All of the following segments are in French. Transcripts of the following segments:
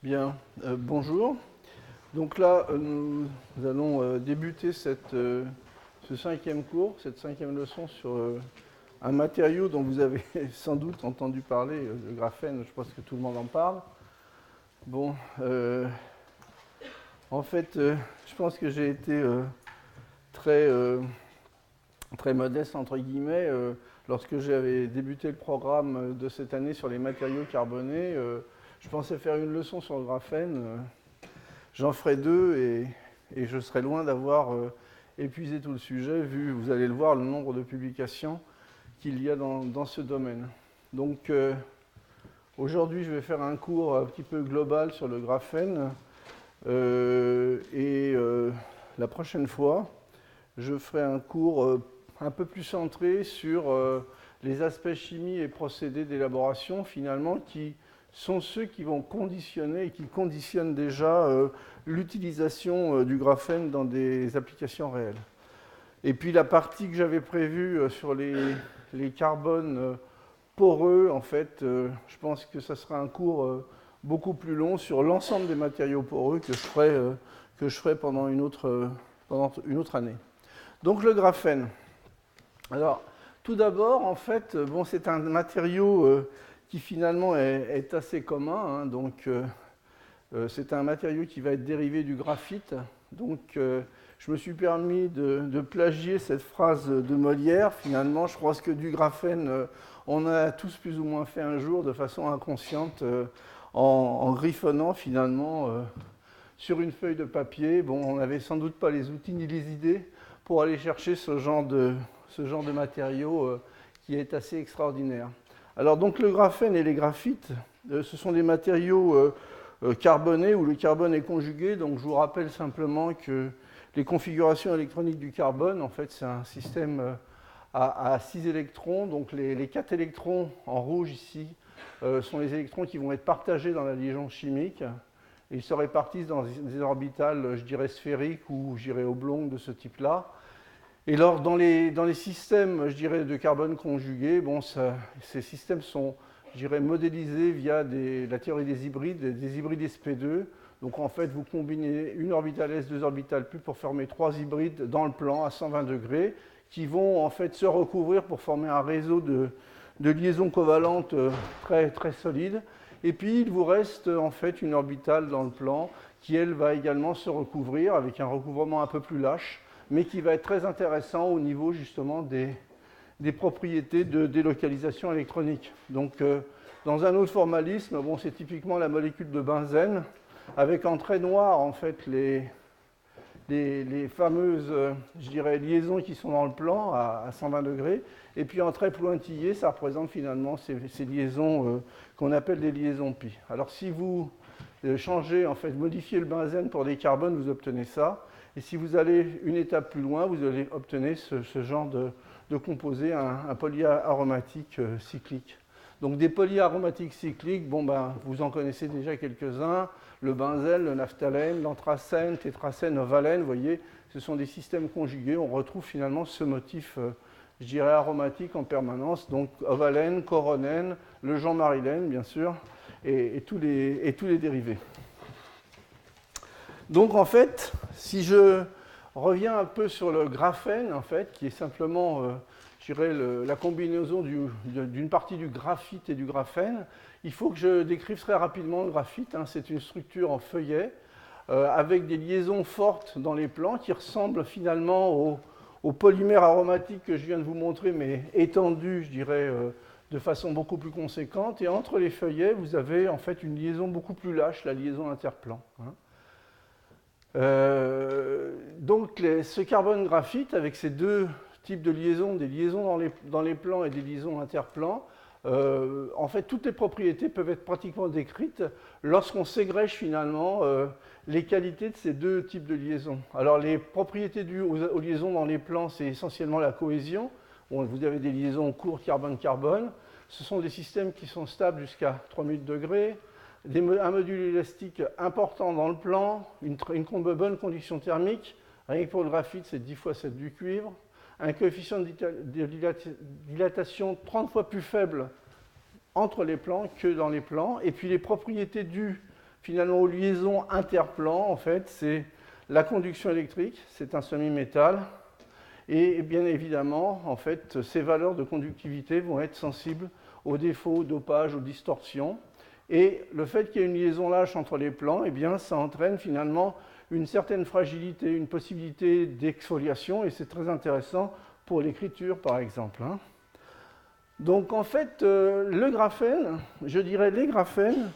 Bien, bonjour. Donc là, nous allons débuter ce 5e cours, cette 5e leçon sur un matériau dont vous avez sans doute entendu parler, le graphène. Je pense que tout le monde en parle. Bon, en fait, je pense que j'ai été très, très modeste, entre guillemets, lorsque j'avais débuté le programme de cette année sur les matériaux carbonés. Je pensais faire une leçon sur le graphène. J'en ferai deux et je serai loin d'avoir épuisé tout le sujet, vu, vous allez le voir, le nombre de publications qu'il y a dans ce domaine. Donc aujourd'hui, je vais faire un cours un petit peu global sur le graphène la prochaine fois, je ferai un cours un peu plus centré sur les aspects chimie et procédés d'élaboration, finalement, qui sont ceux qui vont conditionner et qui conditionnent déjà l'utilisation du graphène dans des applications réelles. Et puis la partie que j'avais prévue sur les carbones poreux, en fait, je pense que ça sera un cours beaucoup plus long sur l'ensemble des matériaux poreux que je ferai pendant une autre année. Donc le graphène. Alors, tout d'abord, en fait, bon, c'est un matériau qui finalement est assez commun. Hein, donc, c'est un matériau qui va être dérivé du graphite. Donc, je me suis permis de plagier cette phrase de Molière. Finalement, je crois que du graphène, on a tous plus ou moins fait un jour de façon inconsciente, en griffonnant finalement sur une feuille de papier. Bon, on n'avait sans doute pas les outils ni les idées pour aller chercher ce genre de matériau qui est assez extraordinaire. Alors donc le graphène et les graphites, ce sont des matériaux carbonés où le carbone est conjugué. Donc je vous rappelle simplement que les configurations électroniques du carbone, en fait c'est un système à 6 électrons. Donc les 4 électrons en rouge ici sont les électrons qui vont être partagés dans la liaison chimique. Et ils se répartissent dans des orbitales, je dirais sphériques ou je dirais oblongues de ce type-là. Et alors, dans les systèmes, je dirais, de carbone conjugué, bon, ces systèmes sont, je dirais, modélisés via la théorie des hybrides sp2. Donc, en fait, vous combinez une orbitale s, deux orbitales p pour former 3 hybrides dans le plan à 120 degrés qui vont, en fait, se recouvrir pour former un réseau de liaisons covalentes très, très solide. Et puis, il vous reste, en fait, une orbitale dans le plan qui, elle, va également se recouvrir avec un recouvrement un peu plus lâche, mais qui va être très intéressant au niveau justement des propriétés de délocalisation électronique. Donc, dans un autre formalisme, bon, c'est typiquement la molécule de benzène, avec en trait noir, en fait, les fameuses, je dirais, liaisons qui sont dans le plan à 120 degrés, et puis en trait pointillé, ça représente finalement ces liaisons qu'on appelle des liaisons pi. Alors, si vous changez, en fait, modifiez le benzène pour des carbones, vous obtenez ça. Et si vous allez une étape plus loin, vous allez obtenir ce genre de composé, un polyaromatique cyclique. Donc des polyaromatiques cycliques, bon ben, vous en connaissez déjà quelques-uns, le benzène, le naphthalène, l'anthracène, tétracène, ovalène, vous voyez, ce sont des systèmes conjugués, on retrouve finalement ce motif, je dirais, aromatique en permanence, donc ovalène, coronène, le Jean-Marilène, bien sûr, et tous les dérivés. Donc en fait, si je reviens un peu sur le graphène, en fait, qui est simplement, je dirais, la combinaison d'une partie du graphite et du graphène, il faut que je décrive très rapidement le graphite. Hein, c'est une structure en feuillet avec des liaisons fortes dans les plans qui ressemblent finalement au polymère aromatique que je viens de vous montrer, mais étendu, je dirais, de façon beaucoup plus conséquente. Et entre les feuillets, vous avez en fait une liaison beaucoup plus lâche, la liaison interplan. Hein. Donc ce carbone graphite avec ces deux types de liaisons, des liaisons dans les plans et des liaisons interplans, en fait toutes les propriétés peuvent être pratiquement décrites lorsqu'on ségrège finalement les qualités de ces deux types de liaisons. Alors les propriétés dues aux liaisons dans les plans, c'est essentiellement la cohésion. Bon, vous avez des liaisons courtes carbone-carbone, ce sont des systèmes qui sont stables jusqu'à 3000 degrés. Un module élastique important dans le plan, une bonne conduction thermique, rien que pour le graphite, c'est 10 fois 7 du cuivre, un coefficient de dilatation 30 fois plus faible entre les plans que dans les plans, et puis les propriétés dues finalement aux liaisons interplans, en fait, c'est la conduction électrique, c'est un semi-métal, et bien évidemment, en fait, ces valeurs de conductivité vont être sensibles aux défauts, au dopage, aux distorsions. Et le fait qu'il y ait une liaison lâche entre les plans, eh bien, ça entraîne finalement une certaine fragilité, une possibilité d'exfoliation, et c'est très intéressant pour l'écriture, par exemple. Donc, en fait, le graphène, je dirais les graphènes,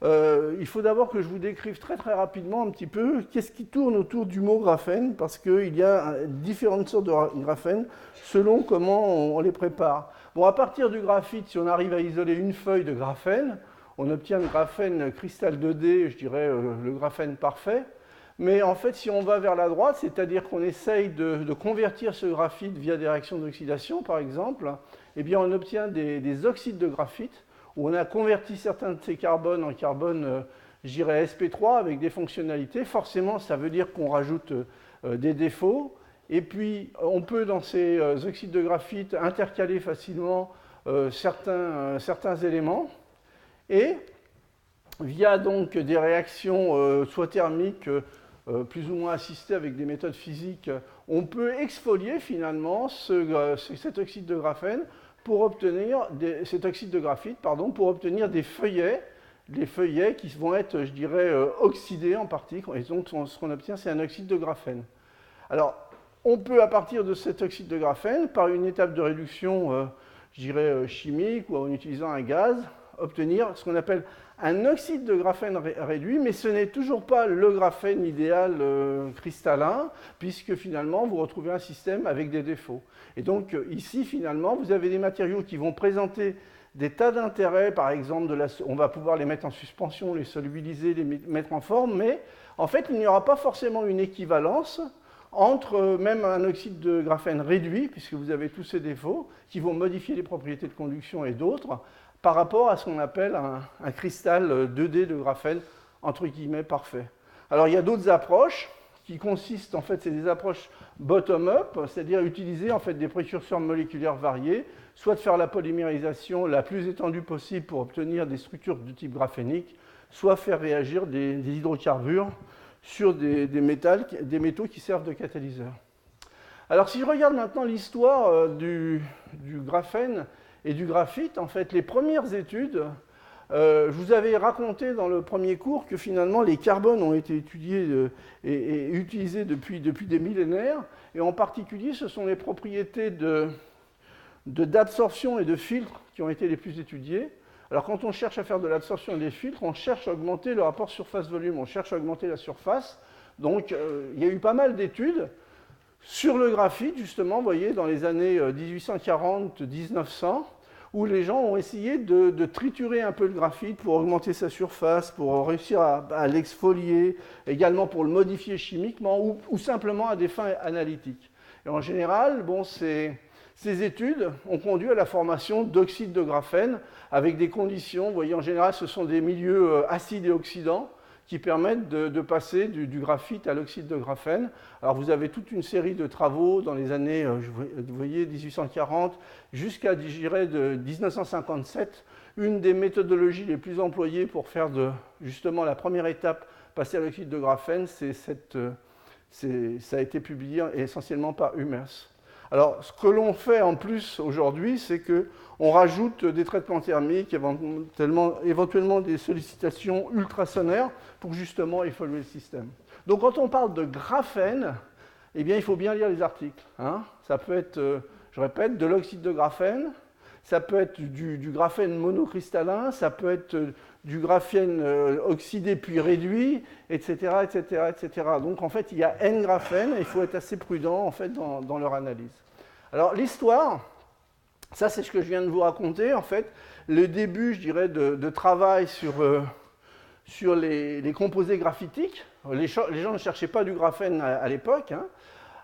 il faut d'abord que je vous décrive très très rapidement un petit peu qu'est-ce qui tourne autour du mot graphène, parce qu'il y a différentes sortes de graphènes selon comment on les prépare. Bon, à partir du graphite, si on arrive à isoler une feuille de graphène, on obtient le graphène cristal 2D, je dirais le graphène parfait. Mais en fait, si on va vers la droite, c'est-à-dire qu'on essaye de convertir ce graphite via des réactions d'oxydation, par exemple, eh bien on obtient des oxydes de graphite, où on a converti certains de ces carbones en carbone, je dirais sp3, avec des fonctionnalités. Forcément, ça veut dire qu'on rajoute des défauts. Et puis, on peut, dans ces oxydes de graphite, intercaler facilement certains éléments. Et, via donc des réactions soit thermiques, plus ou moins assistées avec des méthodes physiques, on peut exfolier finalement cet oxyde de graphène pour obtenir cet oxyde de graphite, pour obtenir des feuillets qui vont être, je dirais, oxydés en partie. Et donc, ce qu'on obtient, c'est un oxyde de graphène. Alors, on peut, à partir de cet oxyde de graphène, par une étape de réduction, je dirais, chimique ou en utilisant un gaz, obtenir ce qu'on appelle un oxyde de graphène réduit, mais ce n'est toujours pas le graphène idéal cristallin, puisque finalement, vous retrouvez un système avec des défauts. Et donc, ici, finalement, vous avez des matériaux qui vont présenter des tas d'intérêts, par exemple, on va pouvoir les mettre en suspension, les solubiliser, les mettre en forme, mais en fait, il n'y aura pas forcément une équivalence entre même un oxyde de graphène réduit, puisque vous avez tous ces défauts, qui vont modifier les propriétés de conduction et d'autres, par rapport à ce qu'on appelle un cristal 2D de graphène, entre guillemets, parfait. Alors, il y a d'autres approches qui consistent, en fait, c'est des approches bottom-up, c'est-à-dire utiliser, en fait, des précurseurs moléculaires variés, soit de faire la polymérisation la plus étendue possible pour obtenir des structures de type graphénique, soit faire réagir des hydrocarbures sur des métaux qui servent de catalyseur. Alors, si je regarde maintenant l'histoire du graphène et du graphite, en fait, les premières études, je vous avais raconté dans le premier cours que finalement les carbones ont été étudiés et utilisés depuis des millénaires, et en particulier ce sont les propriétés d'absorption et de filtre qui ont été les plus étudiées. Alors quand on cherche à faire de l'absorption et des filtres, on cherche à augmenter le rapport surface-volume, on cherche à augmenter la surface. Donc il y a eu pas mal d'études sur le graphite, justement, vous voyez, dans les années 1840-1900, où les gens ont essayé de triturer un peu le graphite pour augmenter sa surface, pour réussir à l'exfolier, également pour le modifier chimiquement ou simplement à des fins analytiques. Et en général, bon, ces études ont conduit à la formation d'oxyde de graphène avec des conditions, vous voyez, en général, ce sont des milieux acides et oxydants, qui permettent de passer du graphite à l'oxyde de graphène. Alors vous avez toute une série de travaux dans les années, vous voyez, 1840 jusqu'à, je dirais, de 1957. Une des méthodologies les plus employées pour faire justement la première étape, passer à l'oxyde de graphène, ça a été publié essentiellement par Hummers. Alors, ce que l'on fait en plus aujourd'hui, c'est qu'on rajoute des traitements thermiques, éventuellement des sollicitations ultrasonnaires pour justement évoluer le système. Donc, quand on parle de graphène, eh bien, il faut bien lire les articles. Ça peut être, je répète, de l'oxyde de graphène, ça peut être du graphène monocristallin, ça peut être du graphène oxydé puis réduit, etc., etc., etc. Donc, en fait, il y a N graphènes et il faut être assez prudent en fait, dans leur analyse. Alors, l'histoire, ça, c'est ce que je viens de vous raconter. En fait, le début, je dirais, de travail sur les composés graphitiques. Les gens ne cherchaient pas du graphène à l'époque.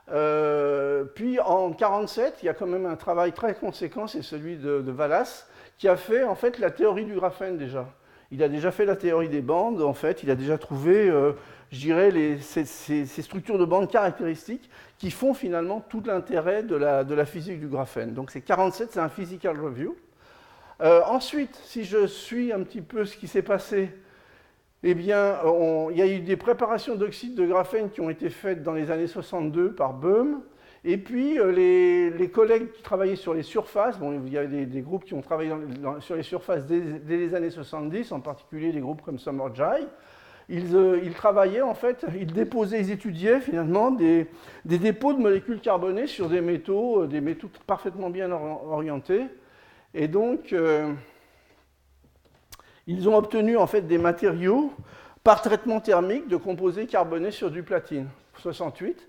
Puis, en 1947, il y a quand même un travail très conséquent, c'est celui de Wallace, qui a fait, en fait, la théorie du graphène déjà. Il a déjà fait la théorie des bandes, en fait, il a déjà trouvé, je dirais, ces structures de bandes caractéristiques qui font finalement tout l'intérêt de la physique du graphène. Donc c'est 47, c'est un physical review. Ensuite, si je suis un petit peu ce qui s'est passé, Eh bien, il y a eu des préparations d'oxyde de graphène qui ont été faites dans les années 62 par Böhm. Et puis, les collègues qui travaillaient sur les surfaces, bon, il y a des groupes qui ont travaillé sur les surfaces dès les années 70, en particulier des groupes comme Summerjai. Ils travaillaient, en fait, ils étudiaient finalement des dépôts de molécules carbonées sur des métaux parfaitement bien orientés. Et donc, ils ont obtenu en fait des matériaux par traitement thermique de composés carbonés sur du platine, 68.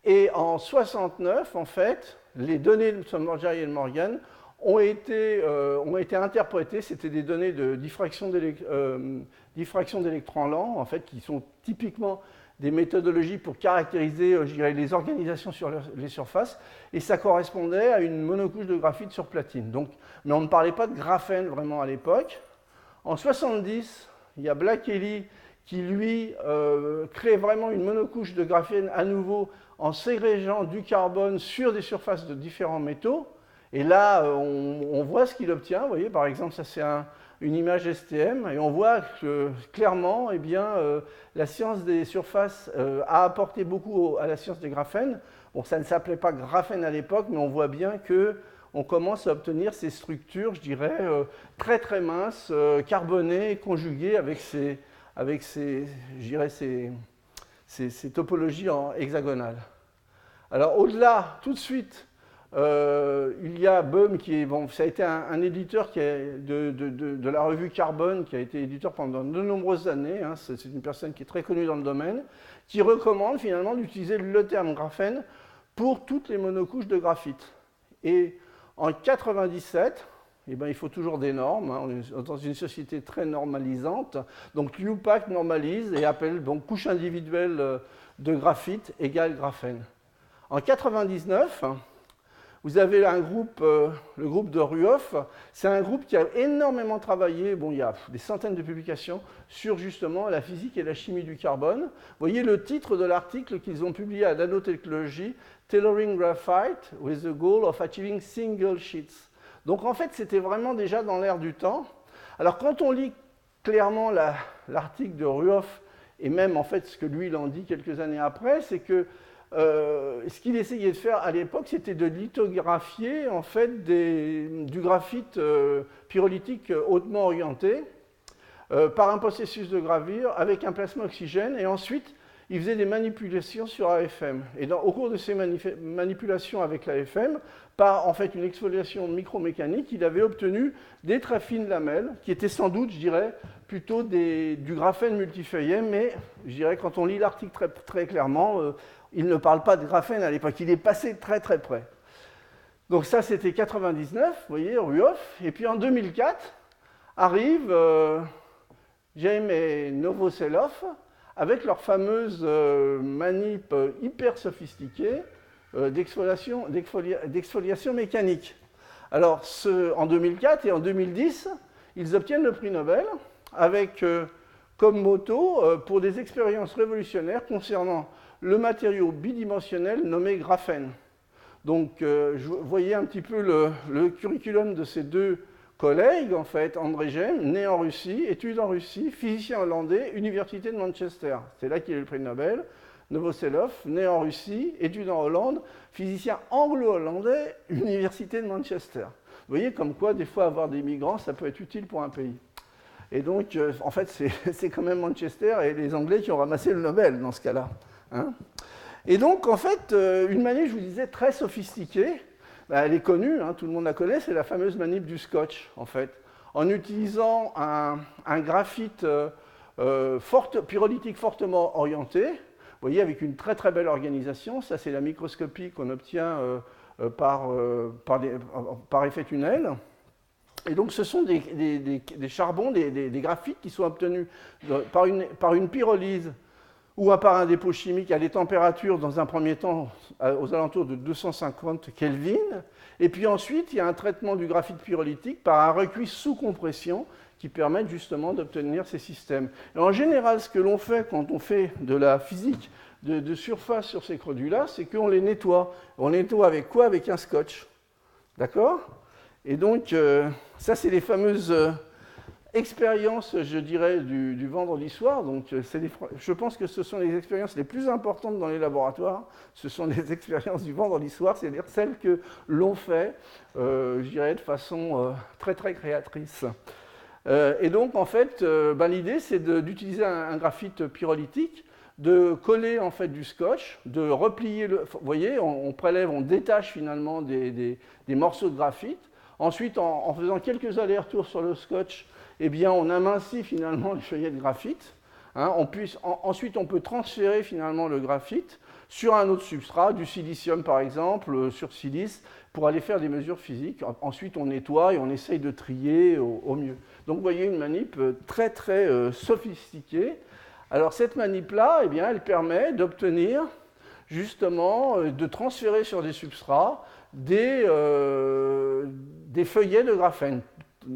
Et en 69, en fait, les données de Summerjai et de Morgan ont été interprétées. C'était des données de diffraction d'électrons lents, en fait, qui sont typiquement des méthodologies pour caractériser, je dirais, les organisations sur les surfaces, et ça correspondait à une monocouche de graphite sur platine. Donc, mais on ne parlait pas de graphène vraiment à l'époque. En 70, il y a Black-Kelly qui, lui, crée vraiment une monocouche de graphène à nouveau en ségrégeant du carbone sur des surfaces de différents métaux. Et là, on voit ce qu'il obtient. Vous voyez, par exemple, ça c'est une image STM, et on voit que clairement, eh bien, la science des surfaces a apporté beaucoup à la science des graphènes. Bon, ça ne s'appelait pas graphène à l'époque, mais on voit bien que on commence à obtenir ces structures, je dirais, très très minces, carbonées, conjuguées avec ces topologies hexagonales. Alors au-delà, tout de suite, il y a Böhm qui est, bon, ça a été un éditeur de la revue Carbone, qui a été éditeur pendant de nombreuses années, hein, c'est une personne qui est très connue dans le domaine, qui recommande finalement d'utiliser le terme graphène pour toutes les monocouches de graphite. Et en 1997, eh ben, il faut toujours des normes, hein, on est dans une société très normalisante, donc l'UPAC normalise et appelle donc couche individuelle de graphite égale graphène. En 1999, vous avez un groupe, le groupe de Ruoff, c'est un groupe qui a énormément travaillé, bon, il y a des centaines de publications sur justement la physique et la chimie du carbone. Vous voyez le titre de l'article qu'ils ont publié à Nanotechnology, Tailoring Graphite with the goal of achieving single sheets. Donc en fait, c'était vraiment déjà dans l'air du temps. Alors quand on lit clairement l'article de Ruoff, et même en fait ce que lui il en dit quelques années après, c'est que ce qu'il essayait de faire à l'époque, c'était de lithographier en fait du graphite pyrolytique hautement orienté par un processus de gravure avec un plasma oxygène, et ensuite il faisait des manipulations sur AFM. Et au cours de ces manipulations avec l'AFM, par en fait une exfoliation micromécanique, il avait obtenu des très fines lamelles, qui étaient sans doute, je dirais, plutôt du graphène multifeuillet, mais je dirais, quand on lit l'article très, très clairement, il ne parle pas de graphène à l'époque, il est passé très très près. Donc ça, c'était 99, vous voyez, Ruoff. Et puis en 2004, arrive James et Novoselov, avec leur fameuse manip hyper sophistiquée d'exfoliation mécanique. Alors, en 2004 et en 2010, ils obtiennent le prix Nobel avec comme motto pour des expériences révolutionnaires concernant le matériau bidimensionnel nommé graphène. Donc, vous voyez un petit peu le curriculum de ces deux collègue, en fait, André Gem, né en Russie, études en Russie, physicien hollandais, Université de Manchester. C'est là qu'il a eu le prix Nobel. Novoselov, né en Russie, études en Hollande, physicien anglo-hollandais, Université de Manchester. Vous voyez comme quoi, des fois, avoir des migrants, ça peut être utile pour un pays. Et donc, en fait, c'est quand même Manchester et les Anglais qui ont ramassé le Nobel dans ce cas-là. Hein. Et donc, en fait, une manip, je vous disais, très sophistiquée. Elle est connue, hein, tout le monde la connaît, c'est la fameuse manip du scotch, en fait. En utilisant un graphite pyrolytique fortement orienté, vous voyez, avec une très très belle organisation, ça c'est la microscopie qu'on obtient par effet tunnel. Et donc ce sont des charbons, des graphites qui sont obtenus par une pyrolyse ou par un dépôt chimique à des températures, dans un premier temps, aux alentours de 250 Kelvin. Et puis ensuite, il y a un traitement du graphite pyrolytique par un recuit sous compression qui permet justement d'obtenir ces systèmes. Et en général, ce que l'on fait quand on fait de la physique de surface sur ces produits-là, c'est qu'on les nettoie. On les nettoie avec quoi? Avec un scotch. D'accord? Et donc, ça, c'est les fameuses expériences, je dirais, du vendredi soir. Donc, je pense que ce sont les expériences les plus importantes dans les laboratoires. Ce sont les expériences du vendredi soir, c'est-à-dire celles que l'on fait, je dirais, de façon très, très créatrice. Et donc, en fait, l'idée, c'est d'utiliser un graphite pyrolytique, de coller en fait du scotch, de replier le. Vous voyez, on prélève, on détache finalement des morceaux de graphite. Ensuite, en faisant quelques allers-retours sur le scotch, eh bien, on amincit finalement les feuillets de graphite. Hein, ensuite, on peut transférer finalement le graphite sur un autre substrat, du silicium par exemple, sur silice, pour aller faire des mesures physiques. Ensuite, on nettoie et on essaye de trier au mieux. Donc, vous voyez une manip très, très sophistiquée. Alors, cette manip-là, eh bien, elle permet d'obtenir justement, de transférer sur des substrats des feuillets de graphène.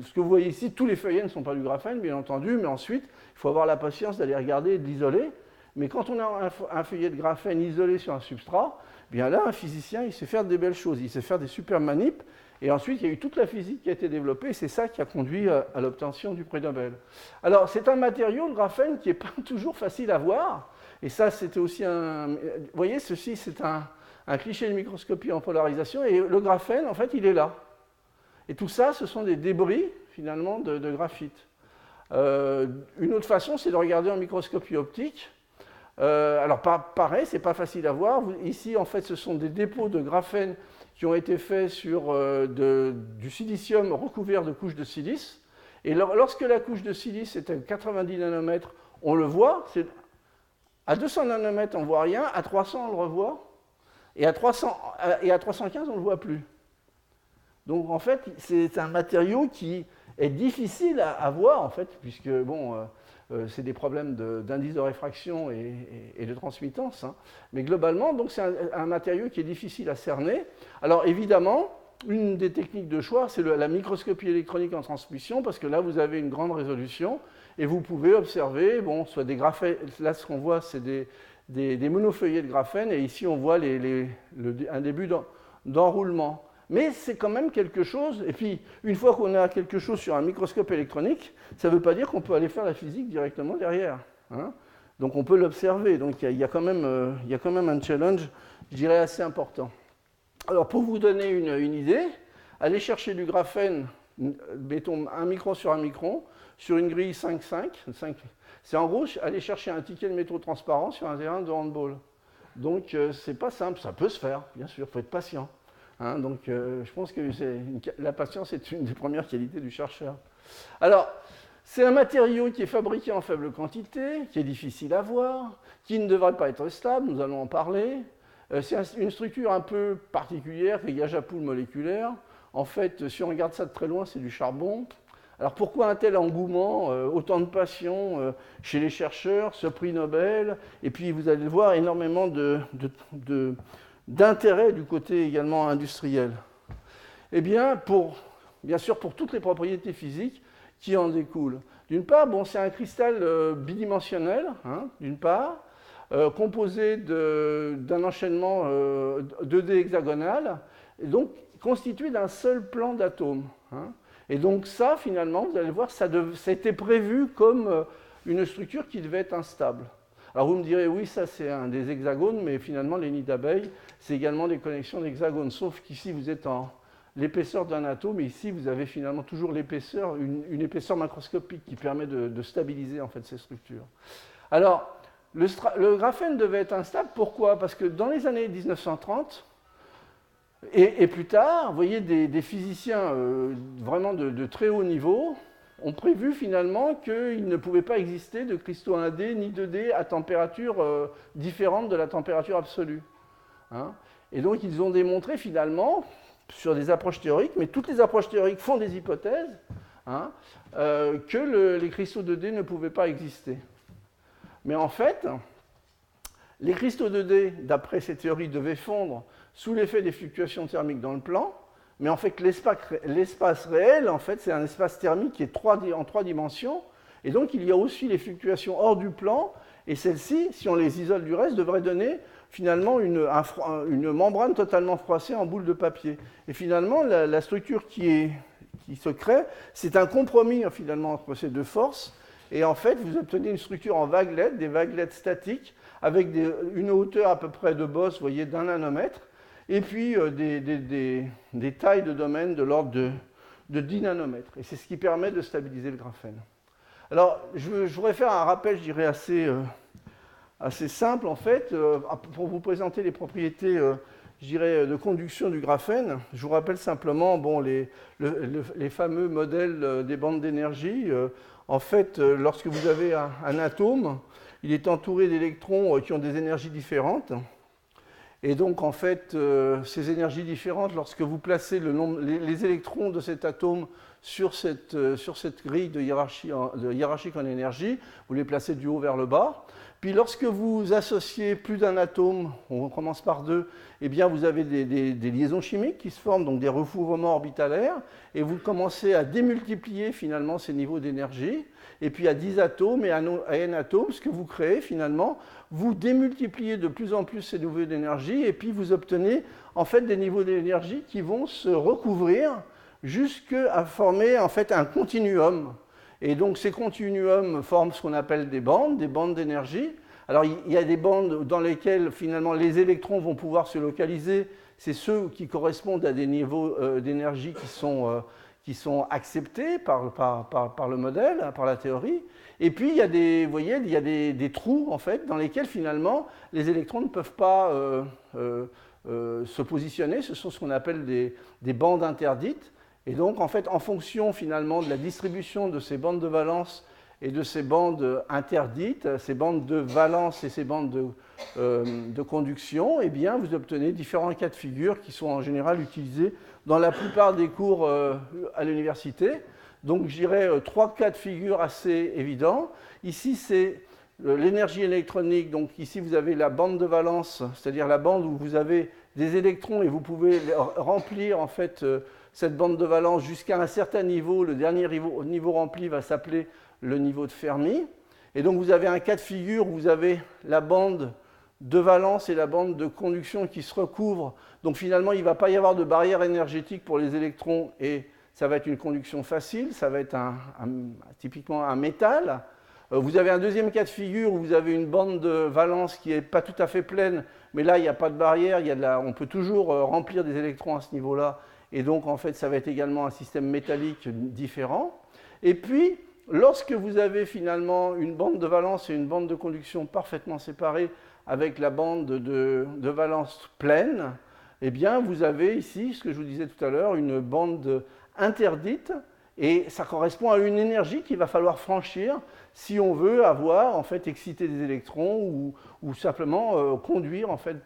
Ce que vous voyez ici, tous les feuillets ne sont pas du graphène, bien entendu, mais ensuite, il faut avoir la patience d'aller regarder et de l'isoler. Mais quand on a un feuillet de graphène isolé sur un substrat, bien là, un physicien, il sait faire des belles choses, il sait faire des super manips, et ensuite, il y a eu toute la physique qui a été développée, et c'est ça qui a conduit à l'obtention du prix Nobel. Alors, c'est un matériau, le graphène, qui n'est pas toujours facile à voir, et ça, c'était aussi un... Vous voyez, ceci, c'est un cliché de microscopie en polarisation, et le graphène, en fait, il est là. Et tout ça, ce sont des débris, finalement, de graphite. Une autre façon, c'est de regarder en microscopie optique. Alors, pareil, c'est pas facile à voir. Ici, en fait, ce sont des dépôts de graphène qui ont été faits sur du silicium recouvert de couches de silice. Et lorsque la couche de silice est à 90 nanomètres, on le voit. À 200 nanomètres, on ne voit rien. À 300, on le revoit. Et à 315, on ne le voit plus. Donc, en fait, c'est un matériau qui est difficile à voir, en fait, puisque, bon, c'est des problèmes d'indice de réfraction et de transmittance. Hein. Mais globalement, donc, c'est un matériau qui est difficile à cerner. Alors, évidemment, une des techniques de choix, c'est la microscopie électronique en transmission, parce que là, vous avez une grande résolution, et vous pouvez observer, bon, soit des graphènes, là, ce qu'on voit, c'est des monofeuillets de graphène, et ici, on voit un début d'enroulement. Mais c'est quand même quelque chose, et puis une fois qu'on a quelque chose sur un microscope électronique, ça ne veut pas dire qu'on peut aller faire la physique directement derrière. Hein. Donc on peut l'observer, donc il y a quand même un challenge, je dirais, assez important. Alors pour vous donner une idée, allez chercher du graphène, mettons 1 micron sur 1 micron, sur une grille 5,5, c'est en gros aller chercher un ticket de métaux transparent sur un terrain de handball. Donc c'est pas simple, ça peut se faire, bien sûr, il faut être patient. Hein, donc, je pense que la patience est une des premières qualités du chercheur. Alors, c'est un matériau qui est fabriqué en faible quantité, qui est difficile à voir, qui ne devrait pas être stable, nous allons en parler. C'est une structure un peu particulière, qui est gage à poule moléculaire. En fait, si on regarde ça de très loin, c'est du charbon. Alors, pourquoi un tel engouement, autant de passion chez les chercheurs, ce prix Nobel, et puis vous allez le voir, énormément d'intérêt du côté également industriel? Eh bien, bien sûr, pour toutes les propriétés physiques qui en découlent. D'une part, bon, c'est un cristal bidimensionnel, hein, d'une part, composé d'un enchaînement 2D hexagonal, et donc constitué d'un seul plan d'atomes. Hein. Et donc ça, finalement, vous allez voir, ça a été prévu comme une structure qui devait être instable. Alors vous me direz, oui, ça c'est un des hexagones, mais finalement les nids d'abeilles, c'est également des connexions d'hexagones, sauf qu'ici vous êtes en l'épaisseur d'un atome, et ici vous avez finalement toujours l'épaisseur, une épaisseur macroscopique qui permet de stabiliser en fait ces structures. Alors, le graphène devait être instable, pourquoi? Parce que dans les années 1930, et plus tard, vous voyez, des physiciens vraiment de très haut niveau ont prévu finalement qu'il ne pouvait pas exister de cristaux 1D ni 2D à température différente de la température absolue. Hein. Et donc ils ont démontré finalement, sur des approches théoriques, mais toutes les approches théoriques font des hypothèses, hein, que les cristaux 2D ne pouvaient pas exister. Mais en fait, les cristaux 2D, d'après ces théories, devaient fondre sous l'effet des fluctuations thermiques dans le plan, mais en fait, l'espace réel, en fait, c'est un espace thermique qui est en 3 dimensions, et donc il y a aussi les fluctuations hors du plan, et celles-ci, si on les isole du reste, devraient donner finalement une membrane totalement froissée en boule de papier. Et finalement, la structure qui qui se crée, c'est un compromis finalement entre ces deux forces. Et en fait, vous obtenez une structure en vaguelettes, des vaguelettes statiques, avec une hauteur à peu près de bosse, vous voyez, d'1 nanomètre, et puis des tailles de domaine de l'ordre de 10 nanomètres. Et c'est ce qui permet de stabiliser le graphène. Alors, je voudrais faire un rappel, je dirais, assez simple, en fait, pour vous présenter les propriétés, je dirais, de conduction du graphène. Je vous rappelle simplement les fameux modèles des bandes d'énergie. En fait, lorsque vous avez un atome, il est entouré d'électrons qui ont des énergies différentes. Et donc, en fait, ces énergies différentes, lorsque vous placez les électrons de cet atome sur cette grille de hiérarchique en énergie, vous les placez du haut vers le bas. Puis, lorsque vous associez plus d'un atome, on commence par 2, eh bien, vous avez des liaisons chimiques qui se forment, donc des recouvrements orbitalaires, et vous commencez à démultiplier finalement ces niveaux d'énergie. Et puis, à 10 atomes et à n atomes, ce que vous créez finalement, vous démultipliez de plus en plus ces niveaux d'énergie, et puis vous obtenez en fait des niveaux d'énergie qui vont se recouvrir jusqu'à former en fait un continuum. Et donc ces continuums forment ce qu'on appelle des bandes d'énergie. Alors il y a des bandes dans lesquelles finalement les électrons vont pouvoir se localiser. C'est ceux qui correspondent à des niveaux d'énergie qui sont acceptés par le modèle, par la théorie. Et puis il y a vous voyez, il y a des trous en fait dans lesquels finalement les électrons ne peuvent pas se positionner. Ce sont ce qu'on appelle des bandes interdites. Et donc, en fait, en fonction finalement de la distribution de ces bandes de valence et de ces bandes interdites, ces bandes de valence et ces bandes de conduction, eh bien, vous obtenez différents cas de figure qui sont en général utilisés dans la plupart des cours à l'université. Donc, je dirais 3 cas de figure assez évidents. Ici, c'est l'énergie électronique. Donc, ici, vous avez la bande de valence, c'est-à-dire la bande où vous avez des électrons et vous pouvez remplir en fait cette bande de valence jusqu'à un certain niveau. Le dernier niveau rempli va s'appeler le niveau de Fermi. Et donc vous avez un cas de figure où vous avez la bande de valence et la bande de conduction qui se recouvrent. Donc finalement, il ne va pas y avoir de barrière énergétique pour les électrons et ça va être une conduction facile, ça va être typiquement un métal. Vous avez un deuxième cas de figure où vous avez une bande de valence qui n'est pas tout à fait pleine, mais là, il n'y a pas de barrière, on peut toujours remplir des électrons à ce niveau-là. Et donc, en fait, ça va être également un système métallique différent. Et puis, lorsque vous avez finalement une bande de valence et une bande de conduction parfaitement séparées avec la bande de valence pleine, eh bien, vous avez ici, ce que je vous disais tout à l'heure, une bande interdite. Et ça correspond à une énergie qu'il va falloir franchir si on veut avoir, en fait, excité des électrons ou simplement conduire, en fait,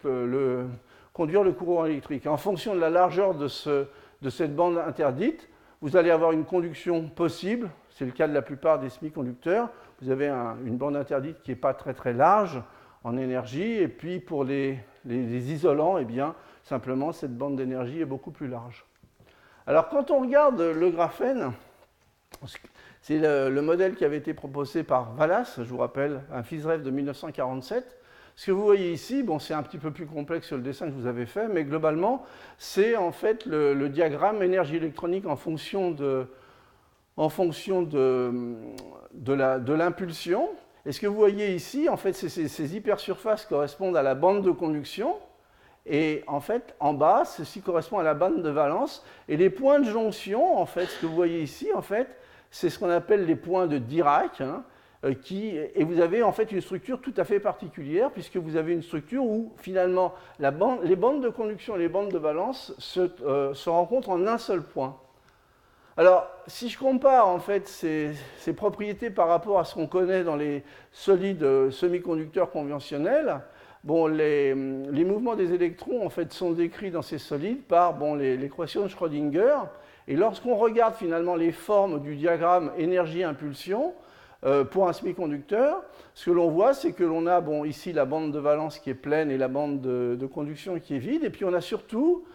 conduire le courant électrique. En fonction de la largeur de cette bande interdite, vous allez avoir une conduction possible. C'est le cas de la plupart des semi-conducteurs. Vous avez une bande interdite qui n'est pas très très large en énergie. Et puis pour les isolants, eh bien, simplement, cette bande d'énergie est beaucoup plus large. Alors quand on regarde le graphène, c'est le modèle qui avait été proposé par Wallace, je vous rappelle, un FISREF de 1947. Ce que vous voyez ici, bon, c'est un petit peu plus complexe que le dessin que je vous avais fait, mais globalement, c'est en fait le diagramme énergie électronique en fonction de l'impulsion. Et ce que vous voyez ici, en fait, ces hypersurfaces correspondent à la bande de conduction. Et en fait, en bas, ceci correspond à la bande de valence. Et les points de jonction, en fait, ce que vous voyez ici, en fait, c'est ce qu'on appelle les points de Dirac. Et vous avez en fait une structure tout à fait particulière, puisque vous avez une structure où finalement les bandes de conduction et les bandes de valence se rencontrent en un seul point. Alors, si je compare en fait ces propriétés par rapport à ce qu'on connaît dans les solides semi-conducteurs conventionnels, bon, les mouvements des électrons en fait sont décrits dans ces solides par l'équation de Schrödinger. Et lorsqu'on regarde finalement les formes du diagramme énergie-impulsion, pour un semi-conducteur, ce que l'on voit, c'est que l'on a ici la bande de valence qui est pleine et la bande de conduction qui est vide, et puis on a surtout,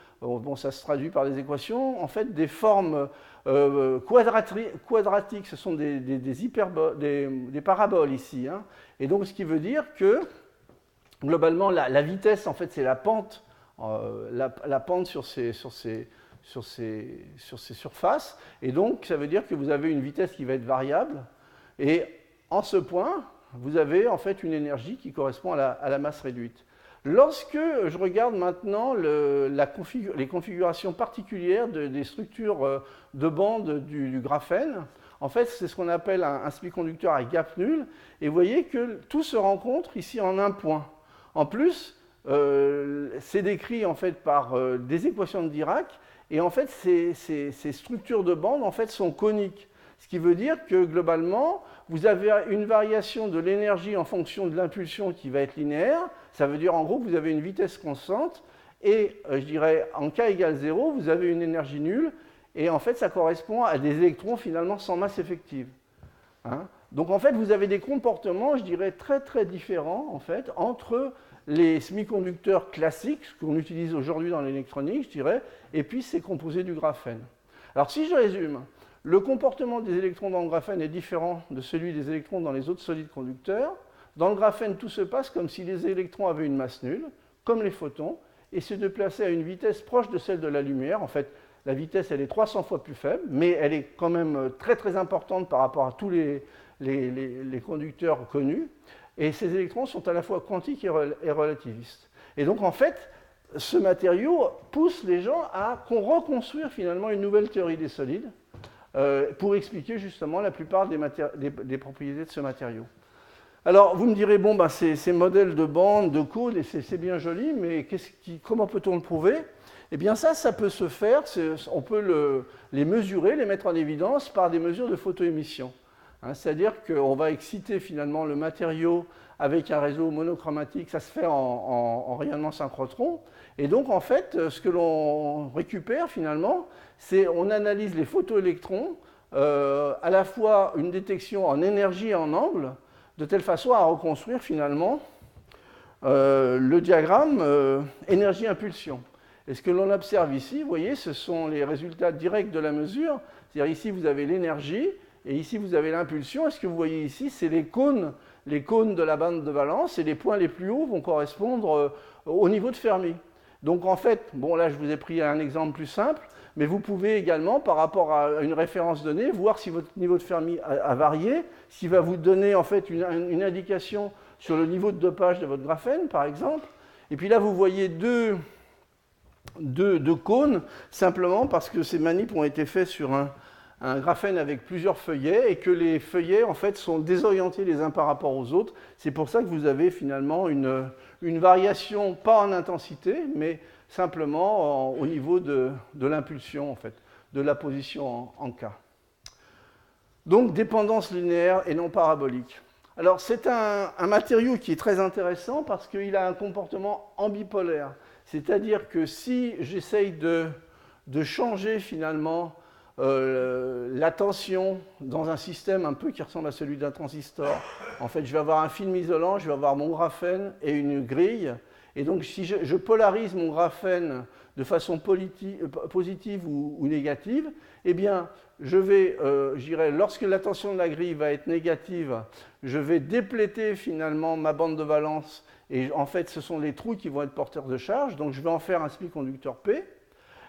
ça se traduit par des équations, en fait des formes quadratiques, ce sont des paraboles ici, hein. Et donc ce qui veut dire que, globalement, la vitesse, en fait, c'est la pente, la pente sur surfaces. Et donc, ça veut dire que vous avez une vitesse qui va être variable. Et en ce point, vous avez en fait une énergie qui correspond à la masse réduite. Lorsque je regarde maintenant les configurations particulières des structures de bande du graphène, en fait, c'est ce qu'on appelle un semi-conducteur à gap nul. Et vous voyez que tout se rencontre ici en un point. En plus, c'est décrit en fait par des équations de Dirac. Et en fait, ces structures de bande en fait, sont coniques. Ce qui veut dire que globalement, vous avez une variation de l'énergie en fonction de l'impulsion qui va être linéaire. Ça veut dire en gros que vous avez une vitesse constante. Et je dirais en k égale 0, vous avez une énergie nulle. Et en fait, ça correspond à des électrons finalement sans masse effective. Hein? Donc en fait, vous avez des comportements, je dirais, très très différents en fait, entre les semi-conducteurs classiques, ce qu'on utilise aujourd'hui dans l'électronique, je dirais, et puis ces composés du graphène. Alors si je résume, le comportement des électrons dans le graphène est différent de celui des électrons dans les autres solides conducteurs. Dans le graphène, tout se passe comme si les électrons avaient une masse nulle, comme les photons, et se déplaçaient à une vitesse proche de celle de la lumière. En fait, la vitesse, elle est 300 fois plus faible, mais elle est quand même très très importante par rapport à tous les conducteurs connus. Et ces électrons sont à la fois quantiques et relativistes. Et donc, en fait, ce matériau pousse les gens à reconstruire finalement une nouvelle théorie des solides pour expliquer justement la plupart des propriétés de ce matériau. Alors, vous me direz, bon, ben, ces modèles de bande, de code, c'est bien joli, mais comment peut-on le prouver? Eh bien, ça peut se faire, on peut les mesurer, les mettre en évidence par des mesures de photoémission. Hein, c'est-à-dire qu'on va exciter finalement le matériau avec un réseau monochromatique, ça se fait en rayonnement synchrotron. Et donc, en fait, ce que l'on récupère finalement, c'est on analyse les photoélectrons, à la fois une détection en énergie et en angle, de telle façon à reconstruire finalement le diagramme énergie-impulsion. Et ce que l'on observe ici, vous voyez, ce sont les résultats directs de la mesure. C'est-à-dire ici, vous avez l'énergie, et ici, vous avez l'impulsion. Et ce que vous voyez ici, c'est les cônes de la bande de valence, et les points les plus hauts vont correspondre au niveau de Fermi. Donc en fait, bon là, je vous ai pris un exemple plus simple, mais vous pouvez également, par rapport à une référence donnée, voir si votre niveau de Fermi a varié, ce qui va vous donner en fait une indication sur le niveau de dopage de votre graphène, par exemple. Et puis là, vous voyez deux cônes, simplement parce que ces manips ont été faits sur un graphène avec plusieurs feuillets et que les feuillets, en fait, sont désorientés les uns par rapport aux autres. C'est pour ça que vous avez finalement une variation, pas en intensité, mais simplement au niveau de l'impulsion, en fait, de la position en K. Donc, dépendance linéaire et non parabolique. Alors, c'est un matériau qui est très intéressant parce qu'il a un comportement ambipolaire. C'est-à-dire que si j'essaye de changer finalement la tension dans un système un peu qui ressemble à celui d'un transistor, en fait, je vais avoir un film isolant, je vais avoir mon graphène et une grille. Et donc, si je polarise mon graphène de façon positive ou négative, eh bien, je dirais, lorsque la tension de la grille va être négative, je vais dépléter finalement ma bande de valence. Et en fait, ce sont les trous qui vont être porteurs de charge. Donc, je vais en faire un semi-conducteur P.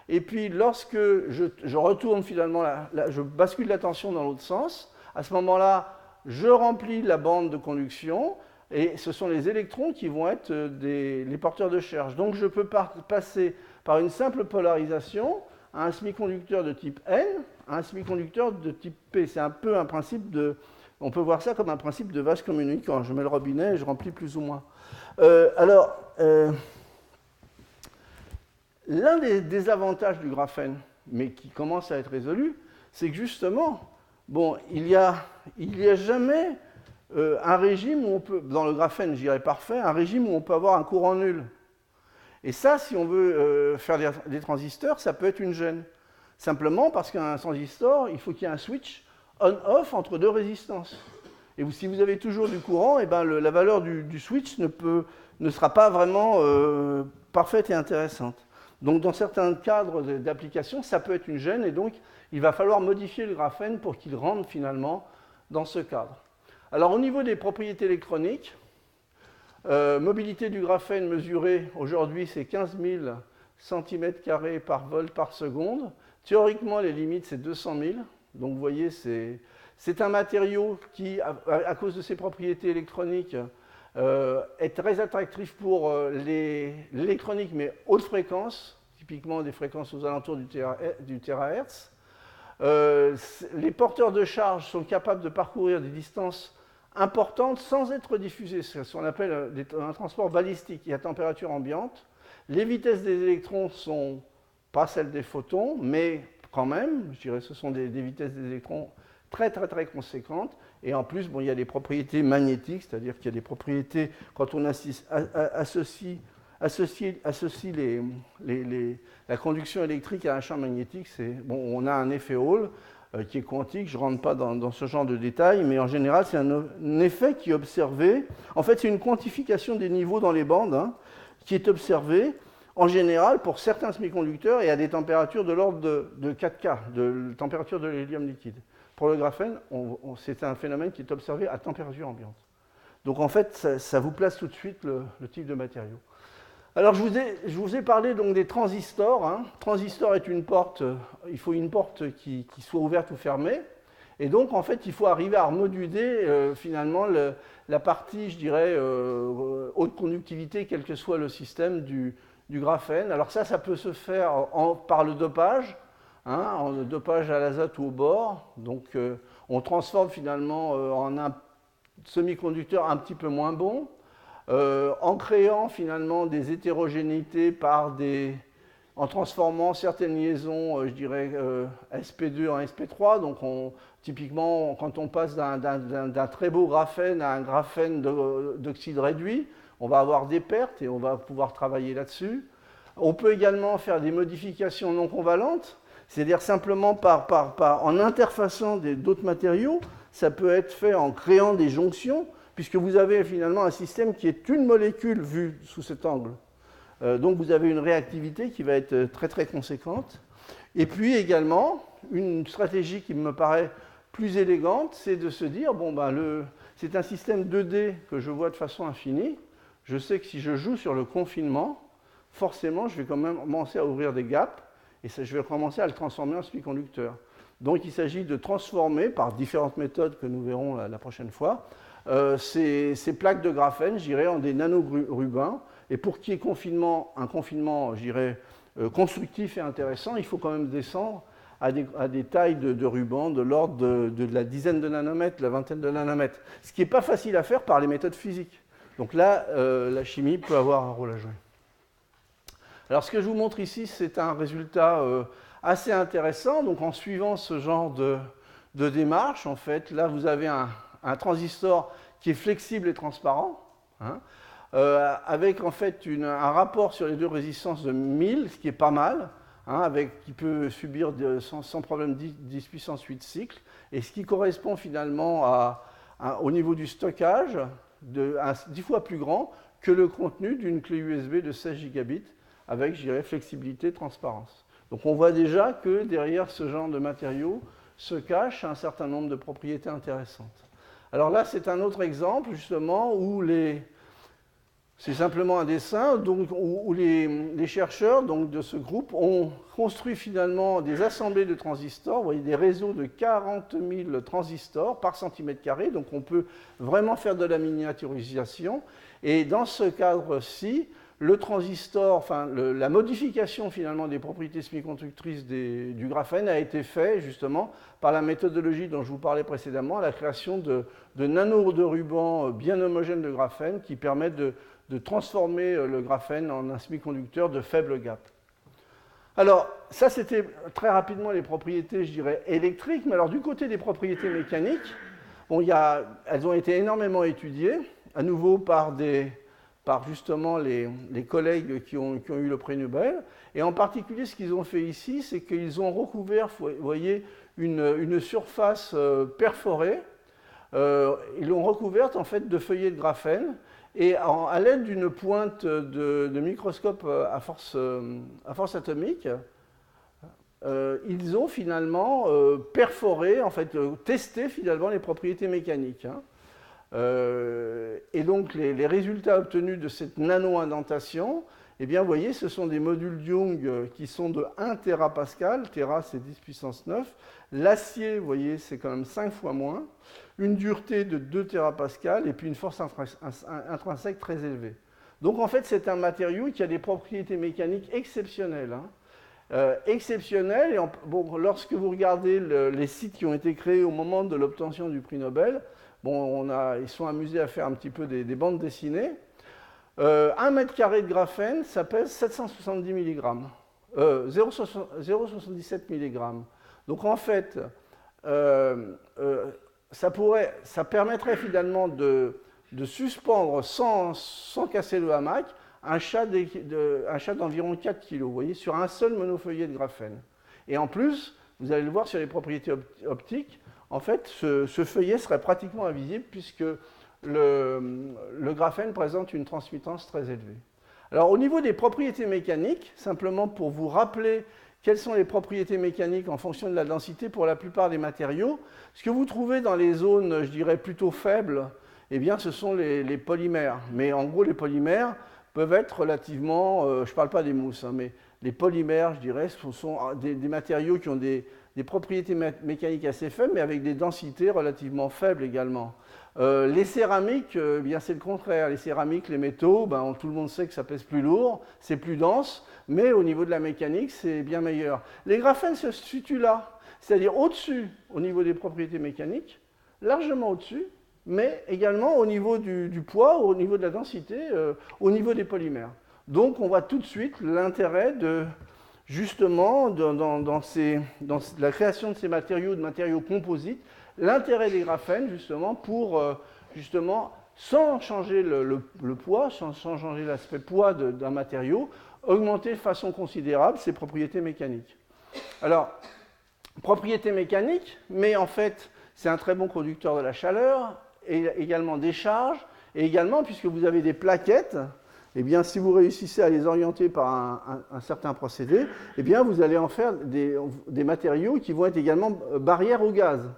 Et puis, lorsque je retourne finalement, je bascule la tension dans l'autre sens, à ce moment-là, je remplis la bande de conduction. Et ce sont les électrons qui vont être les porteurs de charge. Donc, je peux passer par une simple polarisation à un semi-conducteur de type N, à un semi-conducteur de type P. C'est un peu un principe de... On peut voir ça comme un principe de vase communicant. Je mets le robinet et je remplis plus ou moins. L'un des désavantages du graphène, mais qui commence à être résolu, c'est que justement, bon, il y a jamais un régime où on peut, dans le graphène, je dirais parfait, un régime où on peut avoir un courant nul. Et ça, si on veut faire des transistors, ça peut être une gêne. Simplement parce qu'un transistor, il faut qu'il y ait un switch on-off entre deux résistances. Et si vous avez toujours du courant, eh ben la valeur du switch ne sera pas vraiment parfaite et intéressante. Donc dans certains cadres d'application, ça peut être une gêne, et donc il va falloir modifier le graphène pour qu'il rentre finalement dans ce cadre. Alors au niveau des propriétés électroniques, mobilité du graphène mesurée aujourd'hui, c'est 15 cm² par volt par seconde. Théoriquement, les limites, c'est 200 000. Donc, vous voyez, c'est un matériau qui, à cause de ses propriétés électroniques, est très attractif pour l'électronique, mais haute fréquence, typiquement des fréquences aux alentours du terahertz. Les porteurs de charge sont capables de parcourir des distances importantes sans être diffusés. C'est ce qu'on appelle un transport balistique et à température ambiante. Les vitesses des électrons ne sont pas celles des photons, mais quand même, je dirais, ce sont des vitesses des électrons très conséquentes. Et en plus, bon, il y a des propriétés magnétiques, c'est-à-dire qu'il y a des propriétés, quand on associe la conduction électrique à un champ magnétique, bon, on a un effet Hall qui est quantique. Je ne rentre pas dans ce genre de détails, mais en général, c'est un effet qui est observé. En fait, c'est une quantification des niveaux dans les bandes, hein, qui est observée en général pour certains semi-conducteurs et à des températures de l'ordre de 4K, de température de l'hélium liquide. Pour le graphène, c'est un phénomène qui est observé à température ambiante. Donc en fait, ça vous place tout de suite le type de matériau. Alors je vous ai parlé donc des transistors. Hein. Transistor est une porte, il faut une porte qui soit ouverte ou fermée. Et donc en fait, il faut arriver à remoduler finalement la partie, je dirais, haute conductivité, quel que soit le système du graphène. Alors ça peut se faire par le dopage. Hein, en dopage à l'azote ou au bore. Donc on transforme finalement en un semi-conducteur un petit peu moins bon, en créant finalement des hétérogénéités en transformant certaines liaisons, je dirais, SP2 en SP3. Donc typiquement, quand on passe d'un très beau graphène à un graphène d'oxyde réduit, on va avoir des pertes et on va pouvoir travailler là-dessus. On peut également faire des modifications non convalentes, c'est-à-dire simplement en interfaçant d'autres matériaux. Ça peut être fait en créant des jonctions, puisque vous avez finalement un système qui est une molécule vue sous cet angle. Donc vous avez une réactivité qui va être très conséquente. Et puis également, une stratégie qui me paraît plus élégante, c'est de se dire, bon, c'est un système 2D que je vois de façon infinie. Je sais que si je joue sur le confinement, forcément, je vais quand même commencer à ouvrir des gaps, et je vais commencer à le transformer en semi-conducteur. Donc il s'agit de transformer, par différentes méthodes que nous verrons la prochaine fois, ces plaques de graphène, je dirais, en des nanorubins. Et pour qu'il y ait un confinement, je dirais, constructif et intéressant, il faut quand même descendre à des tailles de rubans de l'ordre de la dizaine de nanomètres, de la vingtaine de nanomètres. Ce qui n'est pas facile à faire par les méthodes physiques. Donc là, la chimie peut avoir un rôle à jouer. Alors ce que je vous montre ici, c'est un résultat assez intéressant. Donc en suivant ce genre de démarche, en fait, là vous avez un transistor qui est flexible et transparent, hein, avec en fait un rapport sur les deux résistances de 1000, ce qui est pas mal, hein, qui peut subir sans problème 10 puissance 8 cycles, et ce qui correspond finalement au niveau du stockage 10 fois plus grand que le contenu d'une clé USB de 16 gigabits, avec, je dirais, flexibilité et transparence. Donc on voit déjà que derrière ce genre de matériaux se cache un certain nombre de propriétés intéressantes. Alors là, c'est un autre exemple, justement, où c'est simplement un dessin donc, où les chercheurs donc, de ce groupe ont construit finalement des assemblées de transistors, vous voyez, des réseaux de 40 000 transistors par centimètre carré, donc on peut vraiment faire de la miniaturisation. Et dans ce cadre-ci, le transistor, enfin la modification finalement des propriétés semi-conductrices du graphène a été fait justement par la méthodologie dont je vous parlais précédemment, la création de nanos de rubans bien homogènes de graphène qui permettent de transformer le graphène en un semi-conducteur de faible gap. Alors, ça c'était très rapidement les propriétés, je dirais, électriques, mais alors du côté des propriétés mécaniques, bon, elles ont été énormément étudiées, à nouveau par justement les collègues qui ont eu le prix Nobel. Et en particulier, ce qu'ils ont fait ici, c'est qu'ils ont recouvert, vous voyez, une surface perforée. Ils l'ont recouverte en fait de feuillets de graphène. Et à l'aide d'une pointe de microscope à force atomique, ils ont finalement perforé, en fait, testé finalement les propriétés mécaniques. Hein. Et donc les résultats obtenus de cette nano-indentation eh bien, vous voyez, ce sont des modules Young qui sont de 1 Térapascal. Téra, c'est 10 puissance 9. L'acier, vous voyez, c'est quand même 5 fois moins. Une dureté de 2 Térapascal et puis une force intrinsèque très élevée. Donc, en fait, c'est un matériau qui a des propriétés mécaniques exceptionnelles. Exceptionnelles. Et bon, lorsque vous regardez les sites qui ont été créés au moment de l'obtention du prix Nobel, bon, ils sont amusés à faire un petit peu des bandes dessinées. 1 mètre carré de graphène, ça pèse 770 mg. 0,77 mg. Donc en fait, ça permettrait finalement de suspendre sans casser le hamac un chat d'environ 4 kg, vous voyez, sur un seul monofeuillet de graphène. Et en plus, vous allez le voir sur les propriétés optiques, en fait, ce feuillet serait pratiquement invisible puisque le graphène présente une transmittance très élevée. Alors au niveau des propriétés mécaniques, simplement pour vous rappeler quelles sont les propriétés mécaniques en fonction de la densité pour la plupart des matériaux, ce que vous trouvez dans les zones, je dirais, plutôt faibles, eh bien ce sont les polymères. Mais en gros, les polymères peuvent être relativement, je ne parle pas des mousses, mais les polymères, je dirais, ce sont des matériaux qui ont des propriétés mécaniques assez faibles, mais avec des densités relativement faibles également. Les céramiques, eh bien c'est le contraire. Les céramiques, les métaux, ben, tout le monde sait que ça pèse plus lourd, c'est plus dense, mais au niveau de la mécanique, c'est bien meilleur. Les graphènes se situent là, c'est-à-dire au-dessus, au niveau des propriétés mécaniques, largement au-dessus, mais également au niveau du poids, au niveau de la densité, au niveau des polymères. Donc on voit tout de suite l'intérêt de, justement, dans la création de ces matériaux, de matériaux composites, l'intérêt des graphènes, justement, pour, justement, sans changer le poids, sans changer l'aspect poids d'un matériau, augmenter de façon considérable ses propriétés mécaniques. Alors, propriétés mécaniques, mais en fait, c'est un très bon conducteur de la chaleur, et également des charges, et également, puisque vous avez des plaquettes, eh bien, si vous réussissez à les orienter par un certain procédé, eh bien, vous allez en faire des matériaux qui vont être également barrières au gaz.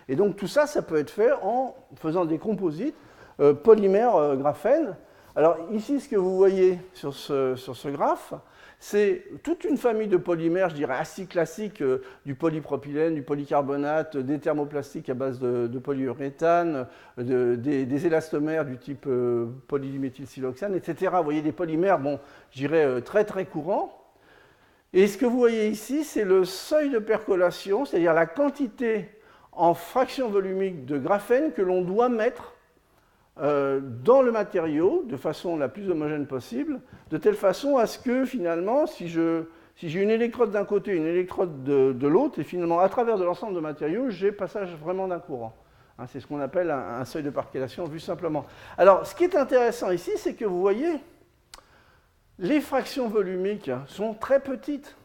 Et donc tout ça, ça peut être fait en faisant des composites polymères graphène. Alors ici, ce que vous voyez sur ce graphe, c'est toute une famille de polymères, je dirais assez classiques, du polypropylène, du polycarbonate, des thermoplastiques à base de polyuréthane, des élastomères du type polyméthylsiloxane, etc. Vous voyez des polymères, bon, je dirais très très courants. Et ce que vous voyez ici, c'est le seuil de percolation, c'est-à-dire la quantité en fraction volumique de graphène que l'on doit mettre dans le matériau de façon la plus homogène possible, de telle façon à ce que finalement, si j'ai une électrode d'un côté et une électrode de l'autre, et finalement à travers de l'ensemble de matériaux, j'ai passage vraiment d'un courant. Hein, c'est ce qu'on appelle un seuil de percolation vu simplement. Alors, ce qui est intéressant ici, c'est que vous voyez, les fractions volumiques sont très petites,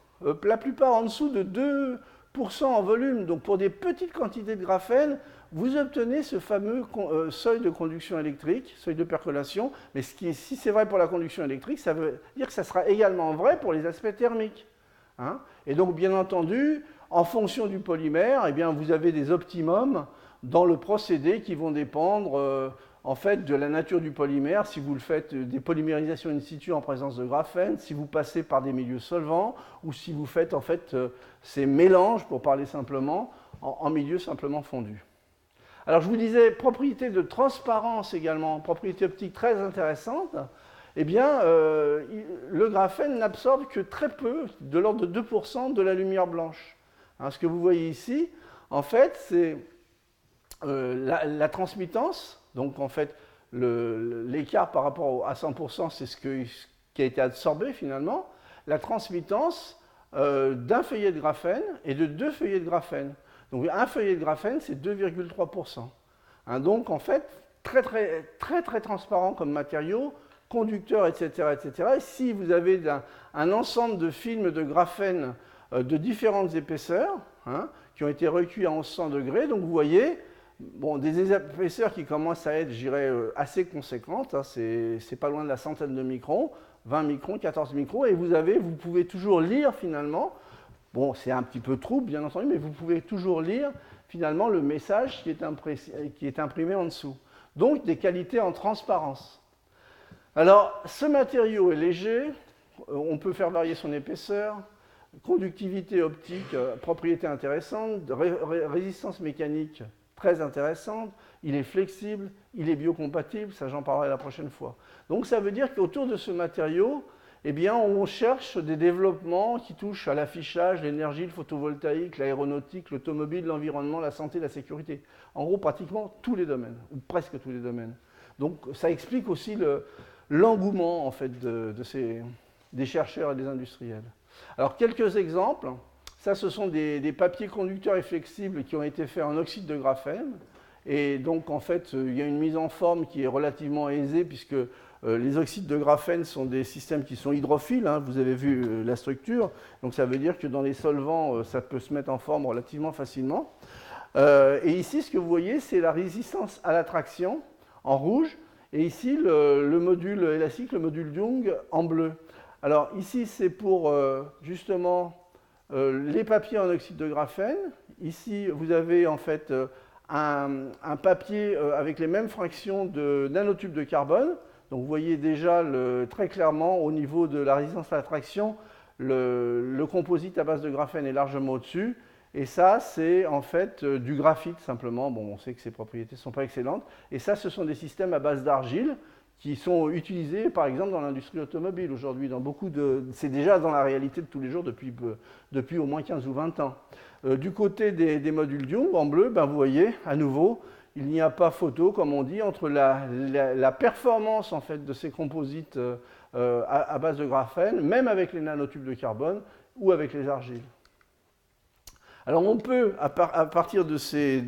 la plupart en dessous de 2% en volume. Donc pour des petites quantités de graphène, vous obtenez ce fameux seuil de conduction électrique, seuil de percolation. Mais si c'est vrai pour la conduction électrique, ça veut dire que ça sera également vrai pour les aspects thermiques. Hein. Et donc bien entendu, en fonction du polymère, eh bien, vous avez des optimums dans le procédé qui vont dépendre en fait de la nature du polymère, si vous le faites des polymérisations in situ en présence de graphène, si vous passez par des milieux solvants, ou si vous faites en fait ces mélanges, pour parler simplement, en milieu simplement fondu. Alors je vous disais, propriété de transparence également, propriété optique très intéressante, eh bien le graphène n'absorbe que très peu, de l'ordre de 2% de la lumière blanche. Hein, ce que vous voyez ici, en fait, c'est la transmittance. Donc en fait, l'écart par rapport à 100%, c'est ce qui a été absorbé finalement. La transmittance d'un feuillet de graphène et de 2 feuillets de graphène. Donc un feuillet de graphène, c'est 2,3%. Hein, donc en fait, très transparent comme matériau, conducteur, etc. etc. Et si vous avez un ensemble de films de graphène de différentes épaisseurs, hein, qui ont été recuits à 1100 degrés, donc vous voyez, bon, des épaisseurs qui commencent à être, je dirais, assez conséquentes, hein, c'est pas loin de la centaine de microns, 20 microns, 14 microns, et vous pouvez toujours lire finalement, bon, c'est un petit peu trouble bien entendu, mais vous pouvez toujours lire finalement le message qui est imprimé en dessous. Donc des qualités en transparence. Alors, ce matériau est léger, on peut faire varier son épaisseur, conductivité optique, propriété intéressante, résistance mécanique très intéressante, il est flexible, il est biocompatible, ça j'en parlerai la prochaine fois. Donc ça veut dire qu'autour de ce matériau, eh bien, on cherche des développements qui touchent à l'affichage, l'énergie, le photovoltaïque, l'aéronautique, l'automobile, l'environnement, la santé, la sécurité. En gros, pratiquement tous les domaines, ou presque tous les domaines. Donc ça explique aussi l'engouement en fait, des chercheurs et des industriels. Alors quelques exemples. Ça, ce sont des papiers conducteurs et flexibles qui ont été faits en oxyde de graphène. Et donc, en fait, il y a une mise en forme qui est relativement aisée puisque les oxydes de graphène sont des systèmes qui sont hydrophiles. Hein, vous avez vu la structure. Donc, ça veut dire que dans les solvants, ça peut se mettre en forme relativement facilement. Et ici, ce que vous voyez, c'est la résistance à la traction en rouge. Et ici, le module élastique, le module Young en bleu. Alors, ici, c'est pour justement les papiers en oxyde de graphène. Ici, vous avez en fait un papier avec les mêmes fractions de nanotubes de carbone. Donc vous voyez déjà très clairement au niveau de la résistance à la traction, le composite à base de graphène est largement au-dessus. Et ça, c'est en fait du graphite simplement. Bon, on sait que ses propriétés ne sont pas excellentes. Et ça, ce sont des systèmes à base d'argile qui sont utilisés, par exemple, dans l'industrie automobile aujourd'hui. C'est déjà dans la réalité de tous les jours depuis au moins 15 ou 20 ans. Du côté des modules Young, en bleu, ben, vous voyez, à nouveau, il n'y a pas photo, comme on dit, entre la performance en fait, de ces composites à base de graphène, même avec les nanotubes de carbone ou avec les argiles. Alors on peut, à partir de ces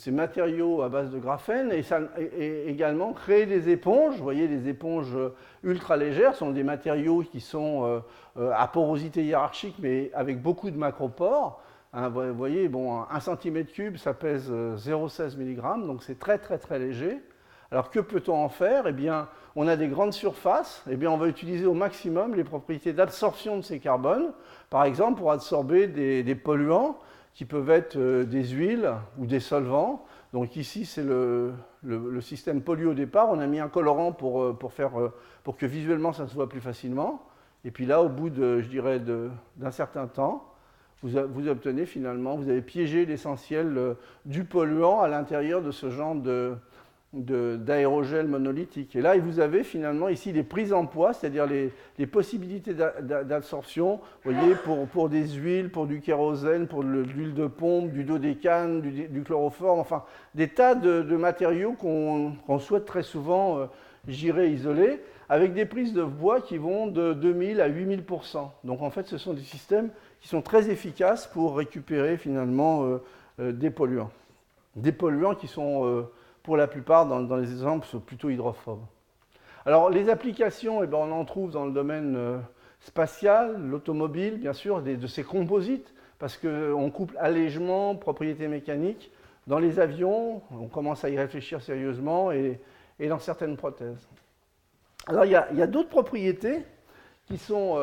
matériaux à base de graphène et également créer des éponges. Vous voyez, les éponges ultra légères sont des matériaux qui sont à porosité hiérarchique mais avec beaucoup de macropores. Hein, vous voyez, bon, 1 cm3, ça pèse 0,16 mg, donc c'est très très très léger. Alors que peut-on en faire? Eh bien, on a des grandes surfaces, eh bien, on va utiliser au maximum les propriétés d'absorption de ces carbones, par exemple pour absorber des polluants qui peuvent être des huiles ou des solvants. Donc ici, c'est le système poly au départ. On a mis un colorant pour que visuellement, ça se voit plus facilement. Et puis là, au bout d'un certain temps, vous obtenez finalement, vous avez piégé l'essentiel du polluant à l'intérieur de ce genre d'aérogel monolithique. Et là, vous avez finalement ici les prises en poids, c'est-à-dire les possibilités d'absorption, vous voyez, pour des huiles, pour du kérosène, pour de l'huile de pompe, du dodécane, du chloroforme, enfin, des tas de matériaux qu'on souhaite très souvent isoler, avec des prises de poids qui vont de 2000 à 8000%. Donc en fait, ce sont des systèmes qui sont très efficaces pour récupérer finalement des polluants. Des polluants qui sont, pour la plupart, dans les exemples, sont plutôt hydrophobes. Alors les applications, eh bien, on en trouve dans le domaine spatial, l'automobile, bien sûr, de ces composites, parce qu'on couple allègement, propriétés mécaniques. Dans les avions, on commence à y réfléchir sérieusement et dans certaines prothèses. Alors il y a d'autres propriétés qui sont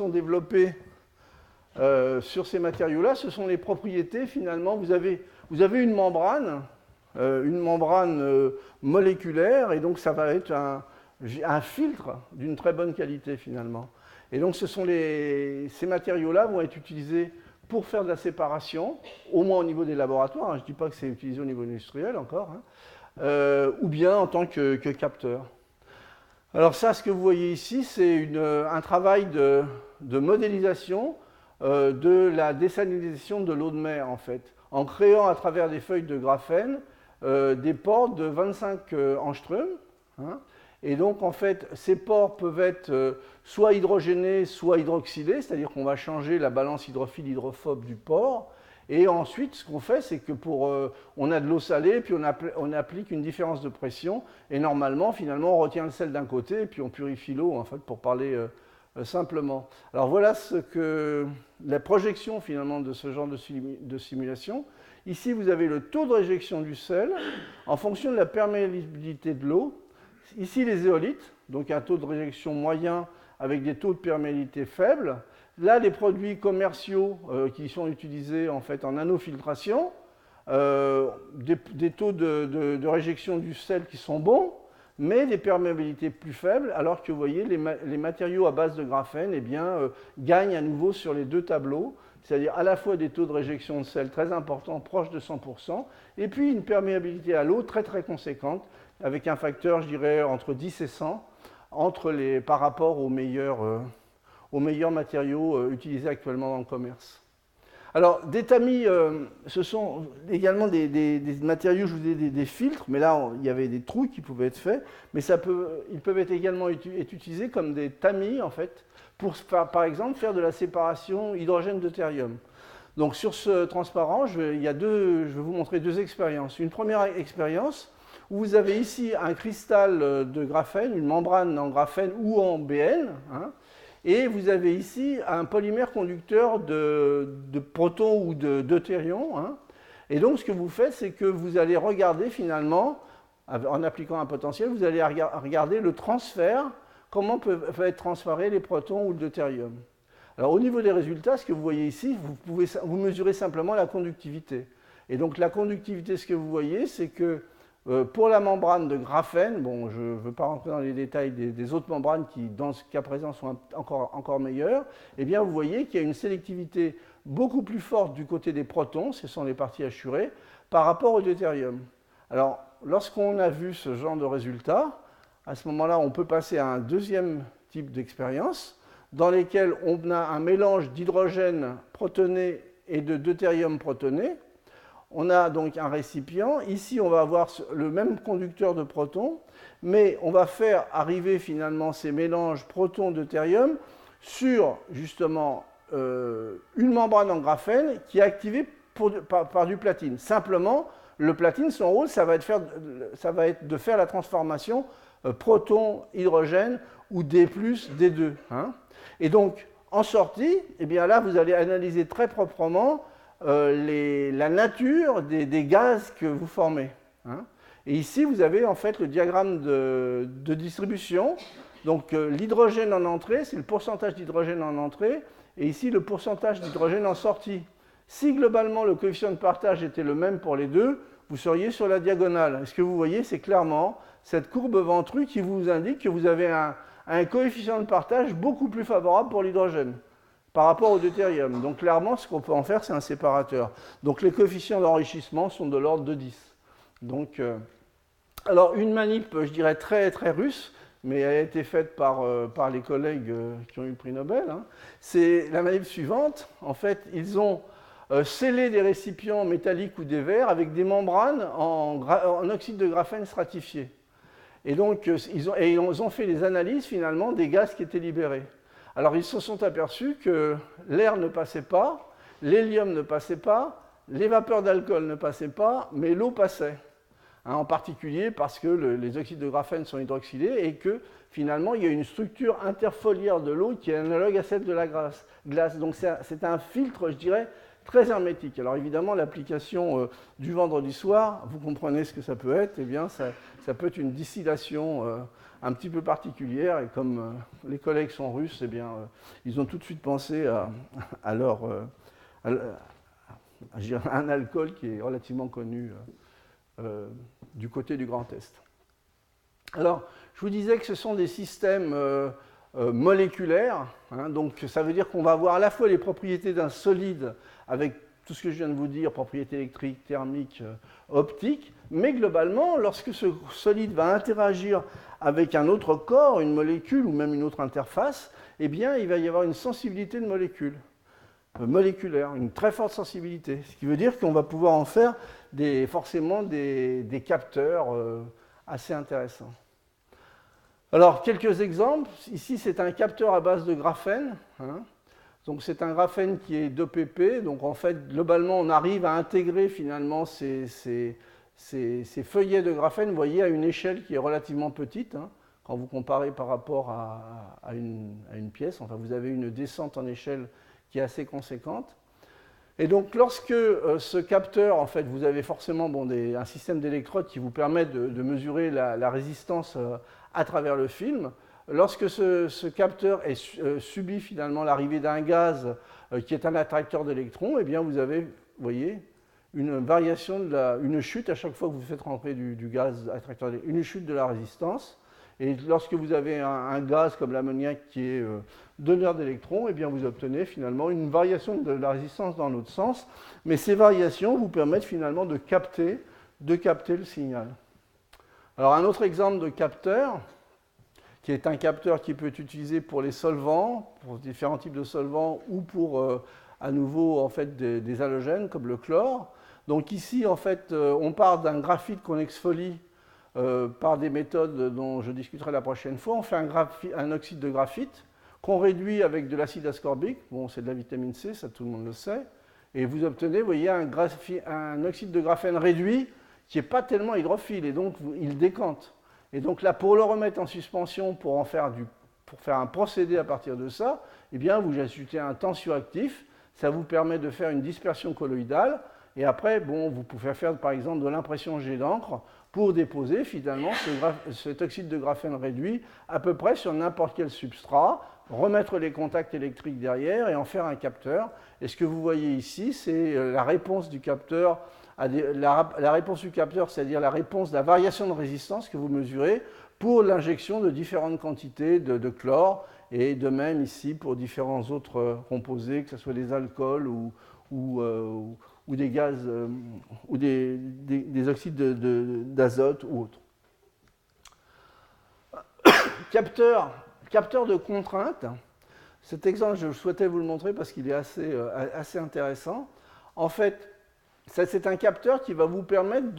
développées sur ces matériaux-là. Ce sont les propriétés, finalement, vous avez une membrane moléculaire, et donc ça va être un filtre d'une très bonne qualité, finalement. Et donc ces matériaux-là vont être utilisés pour faire de la séparation, au moins au niveau des laboratoires, hein, je ne dis pas que c'est utilisé au niveau industriel encore, hein, ou bien en tant que capteur. Alors ça, ce que vous voyez ici, c'est un travail de modélisation de la désalinisation de l'eau de mer, en fait, en créant à travers des feuilles de graphène des pores de 25 angstroms. Hein, et donc, en fait, ces pores peuvent être soit hydrogénés, soit hydroxylés, c'est-à-dire qu'on va changer la balance hydrophile-hydrophobe du pore. Et ensuite, ce qu'on fait, c'est que on a de l'eau salée, puis on applique une différence de pression, et normalement, finalement, on retient le sel d'un côté, et puis on purifie l'eau, en fait, pour parler simplement. Alors voilà la projection, finalement, de ce genre de simulation. Ici, vous avez le taux de réjection du sel en fonction de la perméabilité de l'eau. Ici, les éolytes, donc un taux de réjection moyen avec des taux de perméabilité faibles. Là, les produits commerciaux qui sont utilisés en fait en nanofiltration, des taux de réjection du sel qui sont bons, mais des perméabilités plus faibles, alors que vous voyez, les matériaux à base de graphène eh bien, gagnent à nouveau sur les deux tableaux, c'est-à-dire à la fois des taux de réjection de sel très importants, proches de 100%, et puis une perméabilité à l'eau très très conséquente, avec un facteur, je dirais, entre 10 et 100, par rapport aux meilleurs matériaux utilisés actuellement dans le commerce. Alors, des tamis, ce sont également des matériaux, je vous ai dit, des filtres, mais là, il y avait des trous qui pouvaient être faits, mais ils peuvent être également être utilisés comme des tamis, en fait, pour, par exemple, faire de la séparation hydrogène-deutérium. Donc, sur ce transparent, je vais vous montrer deux expériences. Une première expérience, où vous avez ici un cristal de graphène, une membrane en graphène ou en BN, hein, et vous avez ici un polymère conducteur de protons ou deutérium. Hein. Et donc, ce que vous faites, c'est que vous allez regarder finalement, en appliquant un potentiel, vous allez regarder le transfert, comment peuvent être transférés les protons ou le deutérium. Alors, au niveau des résultats, ce que vous voyez ici, vous mesurez simplement la conductivité. Et donc, la conductivité, ce que vous voyez, c'est que pour la membrane de graphène, bon, je ne veux pas rentrer dans les détails des autres membranes qui, dans ce cas présent, sont encore meilleures, eh bien, vous voyez qu'il y a une sélectivité beaucoup plus forte du côté des protons, ce sont les parties assurées, par rapport au deutérium. Alors, lorsqu'on a vu ce genre de résultat, à ce moment-là, on peut passer à un deuxième type d'expérience, dans lesquelles on a un mélange d'hydrogène protoné et de deutérium protoné. On a donc un récipient. Ici, on va avoir le même conducteur de protons, mais on va faire arriver finalement ces mélanges protons-deutérium sur justement une membrane en graphène qui est activée par du platine. Simplement, le platine, son rôle, ça va être de faire la transformation proton-hydrogène ou D+, D2. Hein. Et donc, en sortie, eh bien là, vous allez analyser très proprement la nature des gaz que vous formez. Hein. Et ici, vous avez en fait le diagramme de distribution. Donc, l'hydrogène en entrée, c'est le pourcentage d'hydrogène en entrée, et ici, le pourcentage d'hydrogène en sortie. Si globalement, le coefficient de partage était le même pour les deux, vous seriez sur la diagonale. Et ce que vous voyez, c'est clairement cette courbe ventrue qui vous indique que vous avez un coefficient de partage beaucoup plus favorable pour l'hydrogène par rapport au deutérium. Donc clairement, ce qu'on peut en faire, c'est un séparateur. Donc les coefficients d'enrichissement sont de l'ordre de 10. Donc, alors une manip, je dirais très, très russe, mais elle a été faite par les collègues qui ont eu le prix Nobel. Hein. C'est la manip suivante. En fait, ils ont scellé des récipients métalliques ou des verres avec des membranes en oxyde de graphène stratifié. Et donc, ils ont fait des analyses finalement des gaz qui étaient libérés. Alors, ils se sont aperçus que l'air ne passait pas, l'hélium ne passait pas, les vapeurs d'alcool ne passaient pas, mais l'eau passait. Hein, en particulier parce que les oxydes de graphène sont hydroxylés et que finalement, il y a une structure interfoliaire de l'eau qui est analogue à celle de la glace. Donc, c'est un filtre, je dirais, très hermétique. Alors, évidemment, l'application du vendredi soir, vous comprenez ce que ça peut être, eh bien, ça peut être une distillation un petit peu particulière, et comme les collègues sont russes, eh bien, ils ont tout de suite pensé à un alcool qui est relativement connu du côté du Grand Est. Alors, je vous disais que ce sont des systèmes moléculaires, hein, donc ça veut dire qu'on va avoir à la fois les propriétés d'un solide avec tout ce que je viens de vous dire, propriétés électriques, thermiques, optiques, mais globalement, lorsque ce solide va interagir avec un autre corps, une molécule ou même une autre interface, eh bien, il va y avoir une sensibilité de moléculaire, une très forte sensibilité. Ce qui veut dire qu'on va pouvoir en faire forcément des capteurs assez intéressants. Alors, quelques exemples. Ici, c'est un capteur à base de graphène. Hein. Donc, c'est un graphène qui est 2pp. Donc, en fait, globalement, on arrive à intégrer finalement ces feuillets de graphène, vous voyez, à une échelle qui est relativement petite, hein, quand vous comparez par rapport à une pièce. Enfin, vous avez une descente en échelle qui est assez conséquente. Et donc, lorsque ce capteur, en fait, vous avez forcément un système d'électrodes qui vous permet de mesurer la résistance à travers le film. Lorsque ce capteur subit finalement l'arrivée d'un gaz qui est un attracteur d'électrons, eh bien, vous avez, vous voyez, une variation, une chute à chaque fois que vous faites rentrer du gaz attracteur, une chute de la résistance. Et lorsque vous avez un gaz comme l'ammoniac qui est donneur d'électrons, eh bien vous obtenez finalement une variation de la résistance dans l'autre sens. Mais ces variations vous permettent finalement de capter le signal. Alors un autre exemple de capteur, qui est un capteur qui peut être utilisé pour les solvants, pour différents types de solvants, ou pour à nouveau en fait des halogènes comme le chlore. Donc ici en fait on part d'un graphite qu'on exfolie par des méthodes dont je discuterai la prochaine fois. On fait un oxyde de graphite qu'on réduit avec de l'acide ascorbique. Bon, c'est de la vitamine C, ça tout le monde le sait. Et vous obtenez, vous voyez, un oxyde de graphène réduit qui n'est pas tellement hydrophile, et donc il décante. Et donc là, pour le remettre en suspension, pour faire un procédé à partir de ça, eh bien, vous ajoutez un tensioactif. Ça vous permet de faire une dispersion colloïdale. Et après, bon, vous pouvez faire par exemple de l'impression jet d'encre pour déposer finalement cet oxyde de graphène réduit à peu près sur n'importe quel substrat, remettre les contacts électriques derrière et en faire un capteur. Et ce que vous voyez ici, c'est la réponse du capteur, la réponse du capteur, c'est-à-dire la réponse de la variation de résistance que vous mesurez pour l'injection de différentes quantités de chlore, et de même ici pour différents autres composés, que ce soit des alcools ou des gaz ou des oxydes d'azote ou autres. Capteur de contrainte. Cet exemple, je souhaitais vous le montrer parce qu'il est assez intéressant. En fait, c'est un capteur qui va vous permettre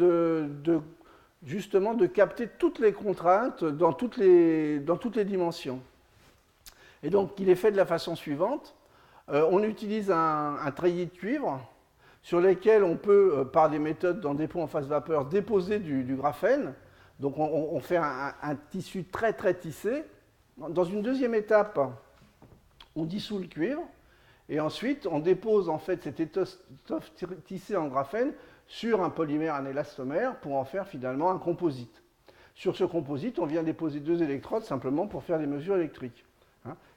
justement de capter toutes les contraintes dans toutes les dimensions. Et donc, il est fait de la façon suivante. On utilise un treillis de cuivre sur lesquels on peut, par des méthodes en dépôt en phase vapeur, déposer du graphène. Donc on fait un tissu très très tissé. Dans une deuxième étape, on dissout le cuivre, et ensuite on dépose en fait cette étoffe tissée en graphène sur un polymère, un élastomère, pour en faire finalement un composite. Sur ce composite, on vient déposer 2 électrodes simplement pour faire des mesures électriques.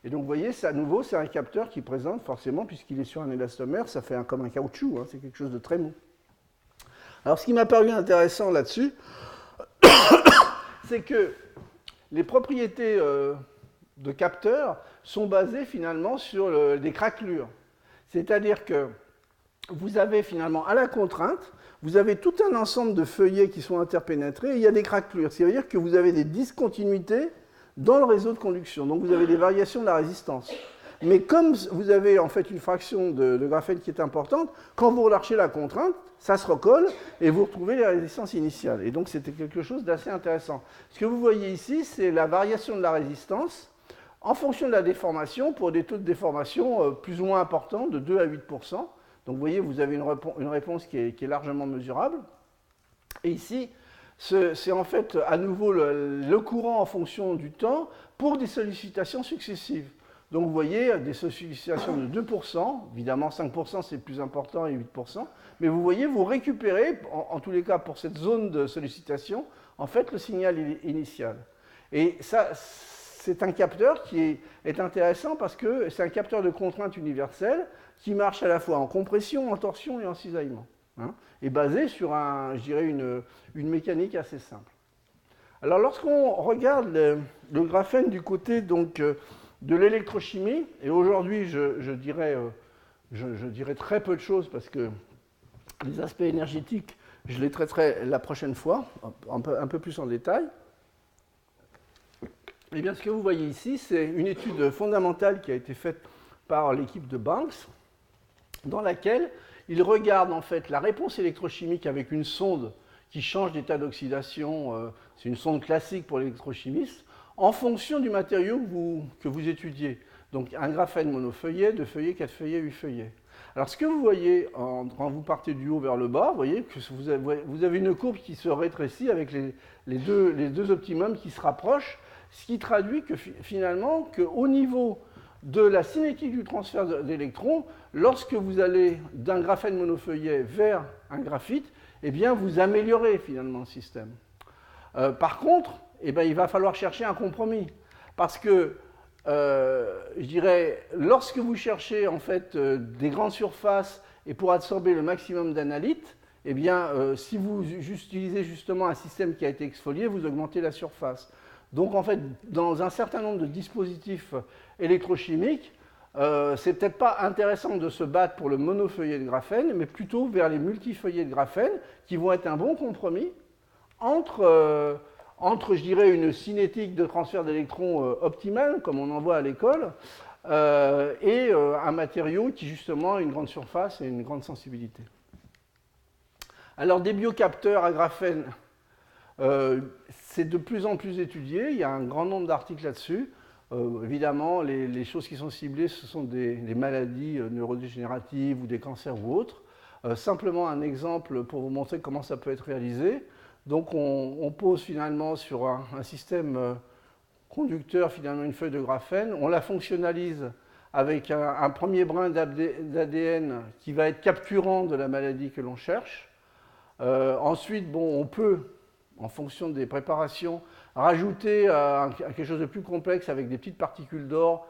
Et donc vous voyez, à nouveau, c'est un capteur qui présente forcément, puisqu'il est sur un élastomère, ça fait comme un caoutchouc, c'est quelque chose de très mou. Alors ce qui m'a paru intéressant là-dessus, c'est que les propriétés de capteurs sont basées finalement sur des craquelures. C'est-à-dire que vous avez finalement à la contrainte, vous avez tout un ensemble de feuillets qui sont interpénétrés, et il y a des craquelures. C'est-à-dire que vous avez des discontinuités dans le réseau de conduction. Donc vous avez des variations de la résistance. Mais comme vous avez en fait une fraction de graphène qui est importante, quand vous relâchez la contrainte, ça se recolle et vous retrouvez les résistances initiales. Et donc c'était quelque chose d'assez intéressant. Ce que vous voyez ici, c'est la variation de la résistance en fonction de la déformation pour des taux de déformation plus ou moins importants, de 2 à 8%. Donc vous voyez, vous avez une réponse qui est largement mesurable. Et ici, c'est en fait à nouveau le courant en fonction du temps pour des sollicitations successives. Donc vous voyez des sollicitations de 2%, évidemment 5% c'est plus important et 8%, mais vous voyez, vous récupérez, en tous les cas pour cette zone de sollicitation, en fait le signal initial. Et ça, c'est un capteur qui est intéressant parce que c'est un capteur de contrainte universelle qui marche à la fois en compression, en torsion et en cisaillement. Et basé sur je dirais une mécanique assez simple. Alors lorsqu'on regarde le graphène du côté donc, de l'électrochimie, et aujourd'hui je dirais très peu de choses parce que les aspects énergétiques, je les traiterai la prochaine fois, un peu plus en détail. Eh bien ce que vous voyez ici, c'est une étude fondamentale qui a été faite par l'équipe de Banks, dans laquelle il regarde en fait la réponse électrochimique avec une sonde qui change d'état d'oxydation, c'est une sonde classique pour l'électrochimiste, en fonction du matériau que vous étudiez. Donc un graphène monofeuillet, 2 feuillets, 4 feuillets, 8 feuillets. Alors ce que vous voyez quand vous partez du haut vers le bas, vous voyez que vous avez une courbe qui se rétrécit avec les deux optimums qui se rapprochent, ce qui traduit que finalement qu'au niveau de la cinétique du transfert d'électrons, lorsque vous allez d'un graphène monofeuillet vers un graphite, eh bien vous améliorez finalement le système. Par contre, eh bien, il va falloir chercher un compromis. Parce que, je dirais, lorsque vous cherchez en fait des grandes surfaces et pour absorber le maximum d'analytes, eh bien, si vous utilisez justement un système qui a été exfolié, vous augmentez la surface. Donc en fait, dans un certain nombre de dispositifs électrochimiques, c'est peut-être pas intéressant de se battre pour le monofeuillet de graphène, mais plutôt vers les multifeuillets de graphène, qui vont être un bon compromis entre, je dirais, une cinétique de transfert d'électrons optimale, comme on en voit à l'école, et un matériau qui justement a une grande surface et une grande sensibilité. Alors des biocapteurs à graphène, c'est de plus en plus étudié, il y a un grand nombre d'articles là-dessus. Évidemment, les choses qui sont ciblées, ce sont des maladies neurodégénératives ou des cancers ou autres. Simplement un exemple pour vous montrer comment ça peut être réalisé. Donc on pose finalement sur un système conducteur, finalement une feuille de graphène, on la fonctionnalise avec un premier brin d'ADN qui va être capturant de la maladie que l'on cherche. Ensuite, bon, on peut, en fonction des préparations, rajouter à quelque chose de plus complexe avec des petites particules d'or,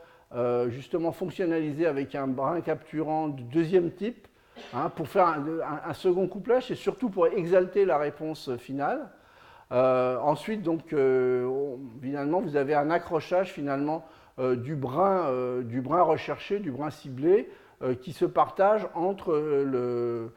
justement fonctionnalisées avec un brin capturant du deuxième type, hein, pour faire un second couplage et surtout pour exalter la réponse finale. Ensuite, donc, finalement, vous avez un accrochage finalement du brin recherché, du brin ciblé, qui se partage entre le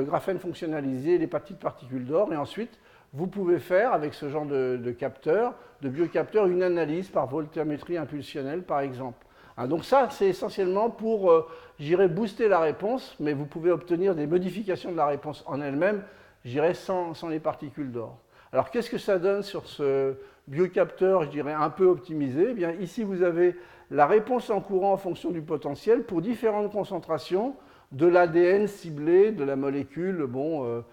graphène fonctionnalisé et les petites particules d'or. Et ensuite, vous pouvez faire, avec ce genre de capteur, de biocapteur, une analyse par voltammétrie impulsionnelle, par exemple. Hein, donc ça, c'est essentiellement pour, j'irais, booster la réponse, mais vous pouvez obtenir des modifications de la réponse en elle-même, j'irais, sans les particules d'or. Alors, qu'est-ce que ça donne sur ce biocapteur, je dirais, un peu optimisé? Eh bien, ici, vous avez la réponse en courant en fonction du potentiel pour différentes concentrations de l'ADN ciblé, de la molécule, bon,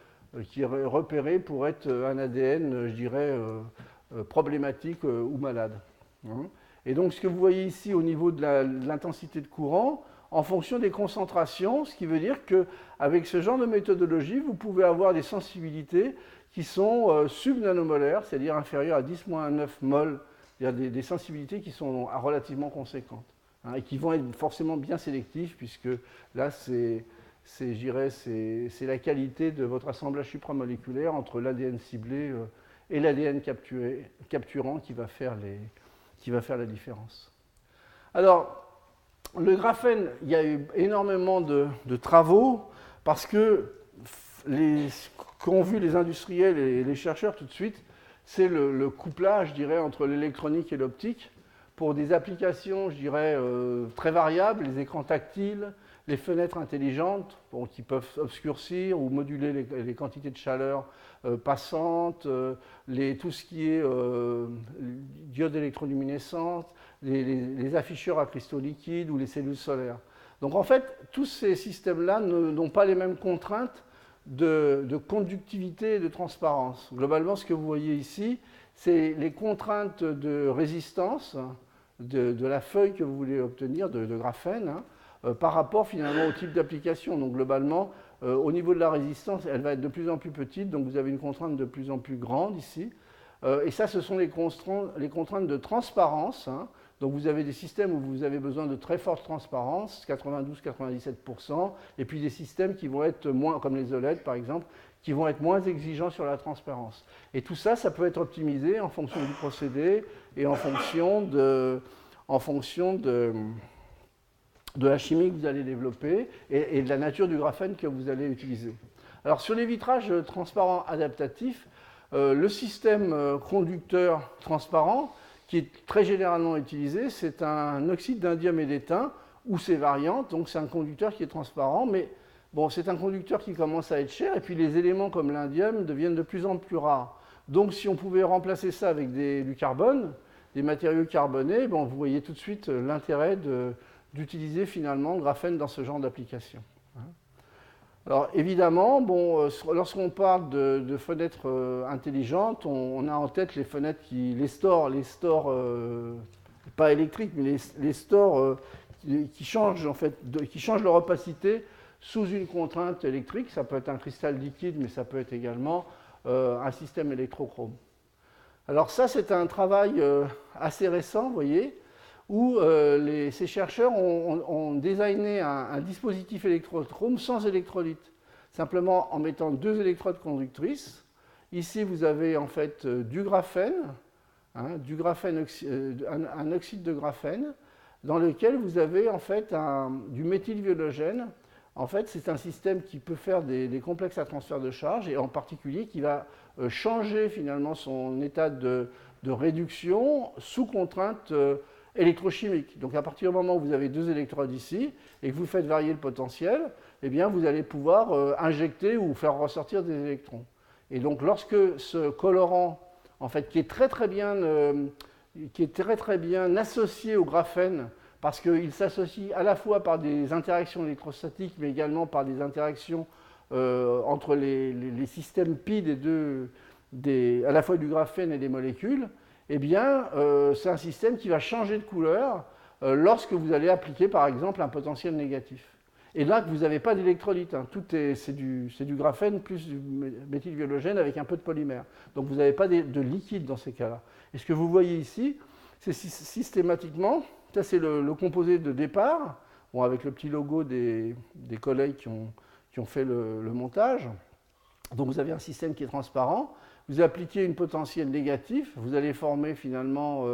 qui est repérée pour être un ADN, je dirais, problématique ou malade. Et donc, ce que vous voyez ici au niveau de l'intensité de courant, en fonction des concentrations, ce qui veut dire qu'avec ce genre de méthodologie, vous pouvez avoir des sensibilités qui sont subnanomolaires, c'est-à-dire inférieures à 10-9 mol, c'est-à-dire des sensibilités qui sont relativement conséquentes, hein, et qui vont être forcément bien sélectives, puisque là, c'est la qualité de votre assemblage supramoléculaire entre l'ADN ciblé et l'ADN capturant qui va faire la différence. Alors, le graphène, il y a eu énormément de travaux parce que qu'ont vu les industriels et les chercheurs tout de suite, c'est le couplage, je dirais, entre l'électronique et l'optique pour des applications, je dirais, très variables, les écrans tactiles, les fenêtres intelligentes, bon, qui peuvent obscurcir ou moduler les quantités de chaleur passantes, tout ce qui est diode électroluminescente, les afficheurs à cristaux liquides ou les cellules solaires. Donc en fait, tous ces systèmes-là n'ont pas les mêmes contraintes de conductivité et de transparence. Globalement, ce que vous voyez ici, c'est les contraintes de résistance de la feuille que vous voulez obtenir, de graphène, hein, par rapport finalement au type d'application. Donc globalement, au niveau de la résistance, elle va être de plus en plus petite, donc vous avez une contrainte de plus en plus grande ici. Et ça, ce sont les contraintes de transparence, hein. Donc vous avez des systèmes où vous avez besoin de très forte transparence, 92-97%, et puis des systèmes qui vont être moins, comme les OLED par exemple, qui vont être moins exigeants sur la transparence. Et tout ça, ça peut être optimisé en fonction du procédé et en fonction de la chimie que vous allez développer et de la nature du graphène que vous allez utiliser. Alors sur les vitrages transparents adaptatifs, le système conducteur transparent, qui est très généralement utilisé, c'est un oxyde d'indium et d'étain ou ses variantes. Donc c'est un conducteur qui est transparent, mais bon, c'est un conducteur qui commence à être cher, et puis les éléments comme l'indium deviennent de plus en plus rares. Donc si on pouvait remplacer ça avec du carbone, des matériaux carbonés, bon, vous voyez tout de suite l'intérêt d'utiliser finalement le graphène dans ce genre d'application. Alors évidemment, bon, lorsqu'on parle de fenêtres intelligentes, on a en tête les fenêtres les stores pas électriques, mais les stores qui changent en fait, qui changent leur opacité sous une contrainte électrique. Ça peut être un cristal liquide, mais ça peut être également un système électrochrome. Alors ça, c'est un travail assez récent, vous voyez, où ces chercheurs ont designé un dispositif électrochrome sans électrolyte. simplement en mettant 2 électrodes conductrices. Ici, vous avez en fait du graphène, un oxyde de graphène, dans lequel vous avez en fait du méthylviologène. En fait, c'est un système qui peut faire des complexes à transfert de charge, et en particulier qui va changer finalement son état de réduction sous contrainte électrochimique. Donc à partir du moment où vous avez 2 électrodes ici, et que vous faites varier le potentiel, eh bien, vous allez pouvoir injecter ou faire ressortir des électrons. Et donc, lorsque ce colorant, en fait, qui est très bien associé au graphène, parce qu'il s'associe à la fois par des interactions électrostatiques, mais également par des interactions entre les systèmes pi à la fois du graphène et des molécules, eh bien, c'est un système qui va changer de couleur lorsque vous allez appliquer, par exemple, un potentiel négatif. Et là, vous n'avez pas d'électrolyte, hein. C'est du graphène plus du méthylviologène avec un peu de polymère. Donc vous n'avez pas de liquide dans ces cas-là. Et ce que vous voyez ici, c'est systématiquement, ça c'est le composé de départ, bon, avec le petit logo des collègues qui ont fait le montage. Donc vous avez un système qui est transparent, vous appliquez une potentielle négative, vous allez former finalement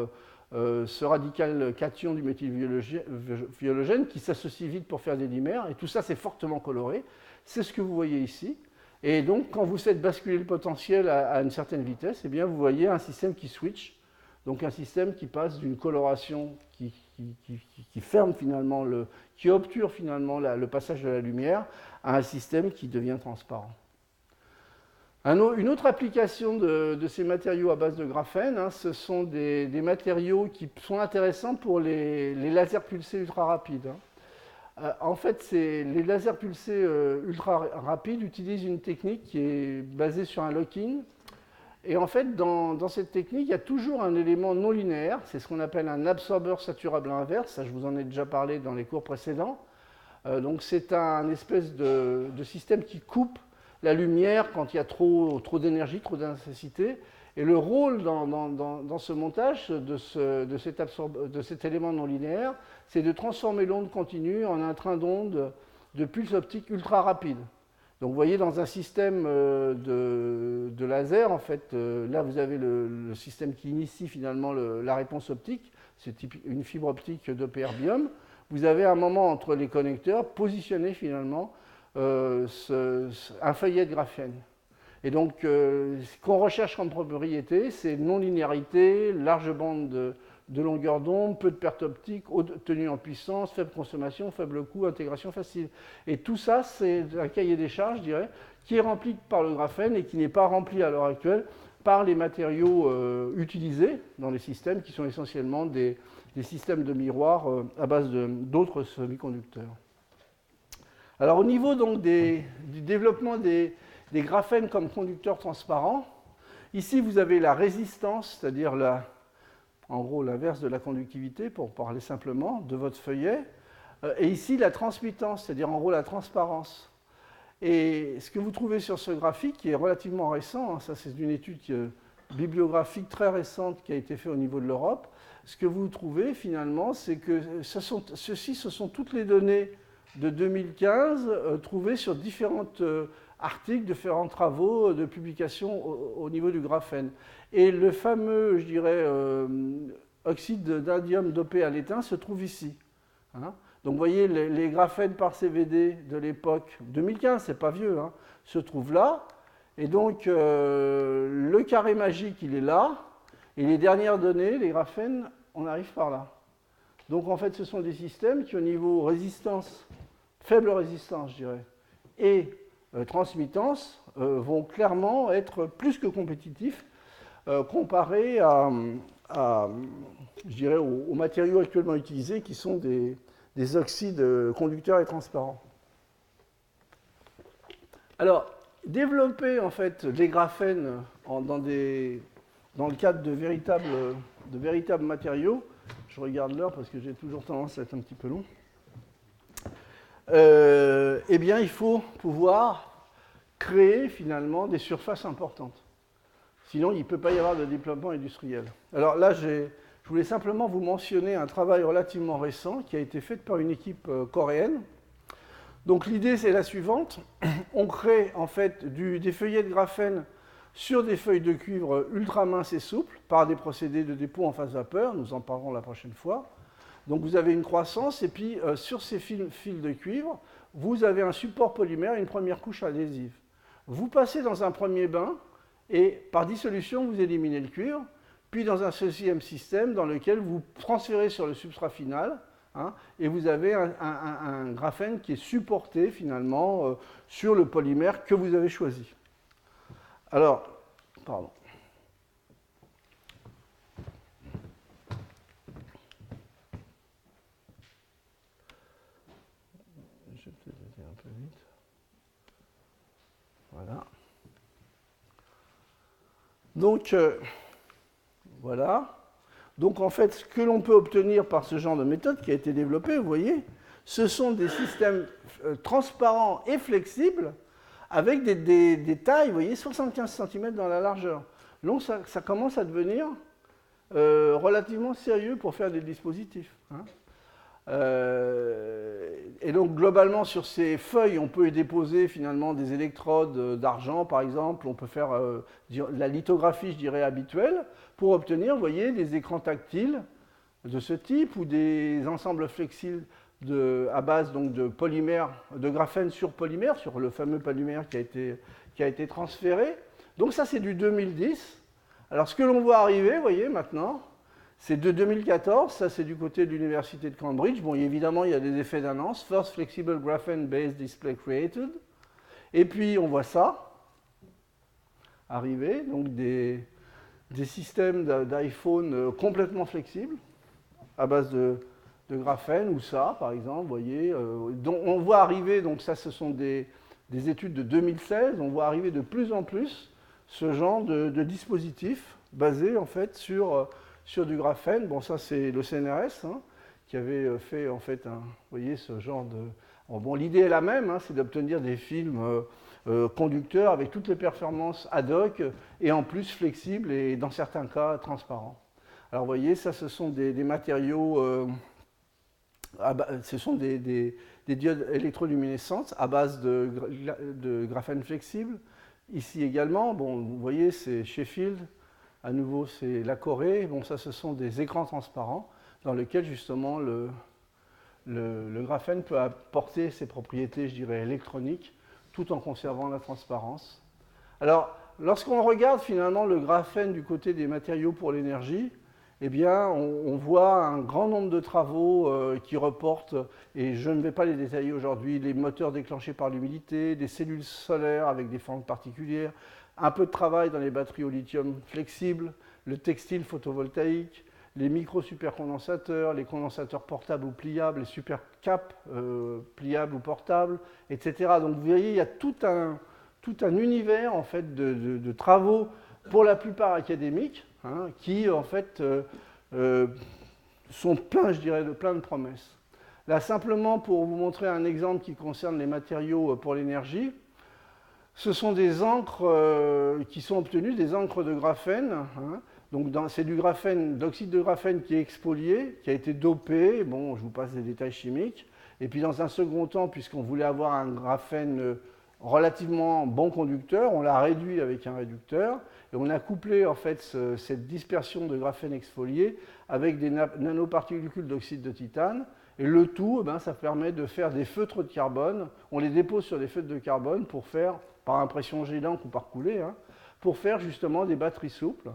ce radical cation du méthylviologène qui s'associe vite pour faire des dimères, et tout ça c'est fortement coloré. C'est ce que vous voyez ici. Et donc quand vous faites basculer le potentiel à une certaine vitesse, eh bien, vous voyez un système qui switch, donc un système qui passe d'une coloration qui ferme finalement, qui obture finalement le passage de la lumière, à un système qui devient transparent. Une autre application de ces matériaux à base de graphène, hein, ce sont des matériaux qui sont intéressants pour les lasers pulsés ultra rapides. Hein. En fait, les lasers pulsés ultra rapides utilisent une technique qui est basée sur un locking. Et en fait, dans cette technique, il y a toujours un élément non linéaire, c'est ce qu'on appelle un absorbeur saturable inverse, ça je vous en ai déjà parlé dans les cours précédents. Donc c'est un espèce de système qui coupe la lumière quand il y a trop d'énergie, trop d'intensité. Et le rôle dans ce montage de cet élément non linéaire, c'est de transformer l'onde continue en un train d'onde de pulse optique ultra rapide. Donc vous voyez, dans un système de laser, en fait, là vous avez le système qui initie finalement la réponse optique, c'est une fibre optique dopée erbium. Vous avez un moment entre les connecteurs positionné finalement un feuillet de graphène. Et donc, ce qu'on recherche comme propriété, c'est non-linéarité, large bande de longueur d'onde, peu de pertes optiques, haute tenue en puissance, faible consommation, faible coût, intégration facile. Et tout ça, c'est un cahier des charges, je dirais, qui est rempli par le graphène et qui n'est pas rempli à l'heure actuelle par les matériaux utilisés dans les systèmes, qui sont essentiellement des systèmes de miroir à base d'autres semi-conducteurs. Alors au niveau donc du développement des graphènes comme conducteurs transparents, ici vous avez la résistance, c'est-à-dire en gros l'inverse de la conductivité, pour parler simplement, de votre feuillet, et ici la transmittance, c'est-à-dire en gros la transparence. Et ce que vous trouvez sur ce graphique, qui est relativement récent, hein, ça c'est une étude bibliographique très récente qui a été faite au niveau de l'Europe, ce que vous trouvez finalement, c'est que ce sont toutes les données de 2015 trouvées sur différents articles, différents travaux de publication au niveau du graphène. Et le fameux, je dirais, oxyde d'indium dopé à l'étain se trouve ici. Hein. Donc vous voyez, les graphènes par CVD de l'époque 2015, c'est pas vieux, hein, se trouvent là. Et donc le carré magique, il est là. Et les dernières données, les graphènes, on arrive par là. Donc en fait, ce sont des systèmes qui, au niveau résistance, faible résistance, je dirais, et transmittance, vont clairement être plus que compétitifs comparés je dirais, aux matériaux actuellement utilisés, qui sont des oxydes conducteurs et transparents. Alors, développer en fait des graphènes dans le cadre de véritables matériaux, je regarde l'heure parce que j'ai toujours tendance à être un petit peu long, eh bien, il faut pouvoir créer finalement des surfaces importantes. Sinon, il ne peut pas y avoir de développement industriel. Alors là, je voulais simplement vous mentionner un travail relativement récent qui a été fait par une équipe coréenne. Donc l'idée c'est la suivante, on crée en fait des feuillets de graphène sur des feuilles de cuivre ultra minces et souples par des procédés de dépôt en phase vapeur, nous en parlerons la prochaine fois. Donc vous avez une croissance et puis sur ces fils de cuivre, vous avez un support polymère et une première couche adhésive. Vous passez dans un premier bain et par dissolution vous éliminez le cuivre, puis dans un deuxième système dans lequel vous transférez sur le substrat final. Et vous avez un graphène qui est supporté finalement sur le polymère que vous avez choisi. Alors, pardon. Je vais peut-être aller un peu vite. Voilà. Donc, voilà. Donc en fait, ce que l'on peut obtenir par ce genre de méthode qui a été développée, vous voyez, ce sont des systèmes transparents et flexibles avec des tailles, vous voyez, 75 cm dans la largeur. Donc ça commence à devenir relativement sérieux pour faire des dispositifs. Et donc globalement sur ces feuilles, on peut y déposer finalement des électrodes d'argent par exemple, on peut faire la lithographie je dirais habituelle pour obtenir, vous voyez, des écrans tactiles de ce type ou des ensembles flexibles à base donc, de polymère, de graphène sur polymère, sur le fameux polymère qui a été transféré. Donc ça c'est du 2010. Alors ce que l'on voit arriver, vous voyez maintenant, c'est de 2014, ça c'est du côté de l'université de Cambridge. Bon, évidemment, il y a des effets d'annonce. First Flexible Graphene-Based Display Created. Et puis, on voit ça arriver, donc des systèmes d'iPhone complètement flexibles, à base de graphène, ou ça, par exemple, vous voyez. Donc, on voit arriver, donc ça, ce sont des études de 2016, on voit arriver de plus en plus ce genre de dispositifs basés, en fait, sur du graphène. Bon, ça, c'est le CNRS qui avait fait, en fait, vous voyez, ce genre de... Bon, l'idée est la même, c'est d'obtenir des films conducteurs avec toutes les performances ad hoc et en plus flexibles et, dans certains cas, transparents. Alors, vous voyez, ça, ce sont des matériaux... ce sont des diodes électroluminescentes à base de graphène flexible. Ici également, bon, vous voyez, c'est Sheffield. À nouveau, c'est la Corée. Bon, ça, ce sont des écrans transparents dans lesquels, justement, le graphène peut apporter ses propriétés, je dirais, électroniques, tout en conservant la transparence. Alors, lorsqu'on regarde, finalement, le graphène du côté des matériaux pour l'énergie, eh bien, on voit un grand nombre de travaux qui reportent, et je ne vais pas les détailler aujourd'hui, les moteurs déclenchés par l'humidité, des cellules solaires avec des formes particulières, un peu de travail dans les batteries au lithium flexibles, le textile photovoltaïque, les micro-supercondensateurs, les condensateurs portables ou pliables, les supercaps pliables ou portables, etc. Donc vous voyez, il y a tout un univers en fait, de travaux, pour la plupart académiques, qui en fait sont pleins, je dirais, plein de promesses. Là, simplement pour vous montrer un exemple qui concerne les matériaux pour l'énergie, ce sont des encres qui sont obtenues, des encres de graphène. Donc c'est du graphène, d'oxyde de graphène qui est exfolié, qui a été dopé. Bon, je vous passe les détails chimiques. Et puis dans un second temps, puisqu'on voulait avoir un graphène relativement bon conducteur, on l'a réduit avec un réducteur. Et on a couplé en fait cette dispersion de graphène exfolié avec des nanoparticules d'oxyde de titane. Et le tout, ça permet de faire des feutres de carbone. On les dépose sur des feutres de carbone pour faire, par impression jet d'encre ou par coulée, pour faire justement des batteries souples.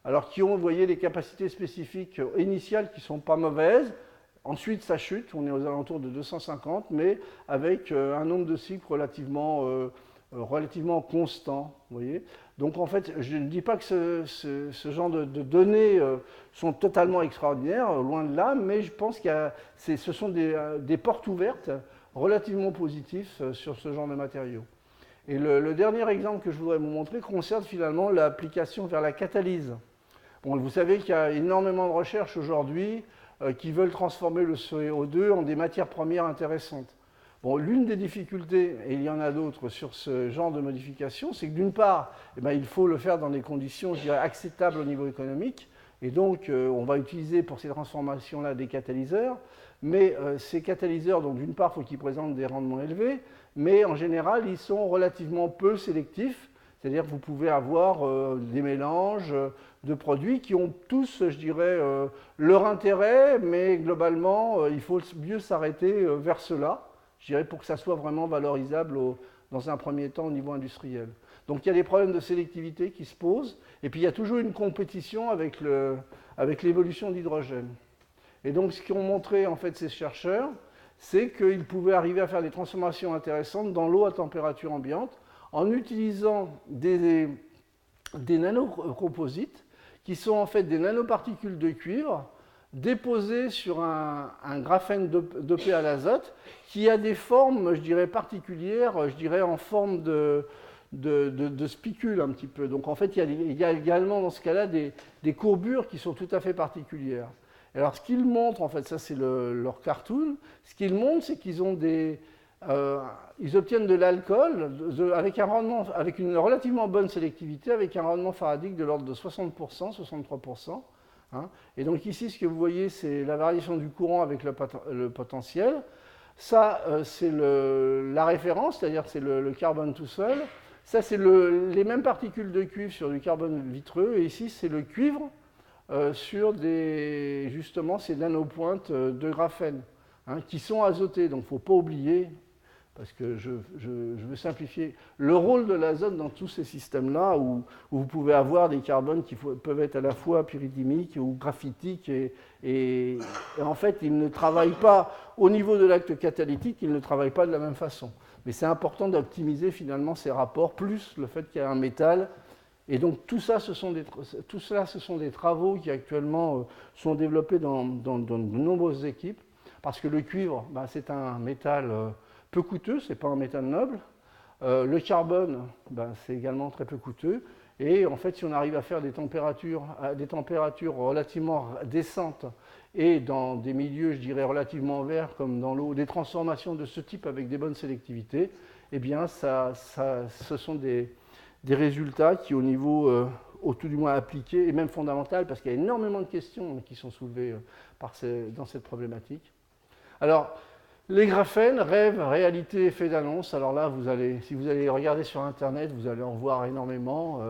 Alors qui ont, vous voyez, des capacités spécifiques initiales qui ne sont pas mauvaises. Ensuite, ça chute, on est aux alentours de 250, mais avec un nombre de cycles relativement constant. Vous voyez. Donc en fait, je ne dis pas que ce genre de données sont totalement extraordinaires, loin de là, mais je pense que ce sont des portes ouvertes relativement positives sur ce genre de matériaux. Et le dernier exemple que je voudrais vous montrer concerne finalement l'application vers la catalyse. Bon, vous savez qu'il y a énormément de recherches aujourd'hui qui veulent transformer le CO2 en des matières premières intéressantes. Bon, l'une des difficultés, et il y en a d'autres sur ce genre de modification, c'est que d'une part, il faut le faire dans des conditions, je dirais, acceptables au niveau économique, Et donc, on va utiliser pour ces transformations-là des catalyseurs, mais ces catalyseurs, donc d'une part, il faut qu'ils présentent des rendements élevés, mais en général, ils sont relativement peu sélectifs, c'est-à-dire que vous pouvez avoir des mélanges de produits qui ont tous, je dirais, leur intérêt, mais globalement, il faut mieux s'arrêter vers cela, je dirais, pour que ça soit vraiment valorisable dans un premier temps au niveau industriel. Donc il y a des problèmes de sélectivité qui se posent, et puis il y a toujours une compétition avec l'évolution de l'hydrogène. Et donc ce qu'ont montré en fait ces chercheurs, c'est qu'ils pouvaient arriver à faire des transformations intéressantes dans l'eau à température ambiante en utilisant des nanocomposites qui sont en fait des nanoparticules de cuivre déposées sur un graphène dopé à l'azote qui a des formes, je dirais, particulières, je dirais en forme de spicules un petit peu. Donc en fait, il y a également dans ce cas-là des courbures qui sont tout à fait particulières. Alors ce qu'ils montrent, en fait, ça c'est leur cartoon, ce qu'ils montrent, c'est qu'ils ont ils obtiennent de l'alcool avec une relativement bonne sélectivité, avec un rendement faradique de l'ordre de 60%, 63%. Hein. Et donc ici, ce que vous voyez, c'est la variation du courant avec le potentiel. Ça, c'est la référence, c'est-à-dire que c'est le carbone tout seul. Ça, c'est les mêmes particules de cuivre sur du carbone vitreux. Et ici, c'est le cuivre sur justement ces nanopointes de graphène, hein, qui sont azotées. Donc, il ne faut pas oublier, parce que je veux simplifier, le rôle de l'azote dans tous ces systèmes-là, où vous pouvez avoir des carbones qui peuvent être à la fois pyridimiques ou graphitiques, et en fait, ils ne travaillent pas, au niveau de l'acte catalytique, ils ne travaillent pas de la même façon. Mais c'est important d'optimiser finalement ces rapports, plus le fait qu'il y a un métal. Et donc tout cela, ce sont des travaux qui actuellement sont développés dans de nombreuses équipes, parce que le cuivre, c'est un métal peu coûteux, ce n'est pas un métal noble. Le carbone, c'est également très peu coûteux. Et en fait, si on arrive à faire des températures relativement décentes et dans des milieux, je dirais, relativement verts, comme dans l'eau, des transformations de ce type avec des bonnes sélectivités, eh bien, ce sont des résultats qui, au niveau, au tout du moins appliqué, et même fondamental, parce qu'il y a énormément de questions qui sont soulevées dans cette problématique. Alors, les graphènes, rêve, réalité, effet d'annonce. Alors là, si vous allez regarder sur Internet, vous allez en voir énormément.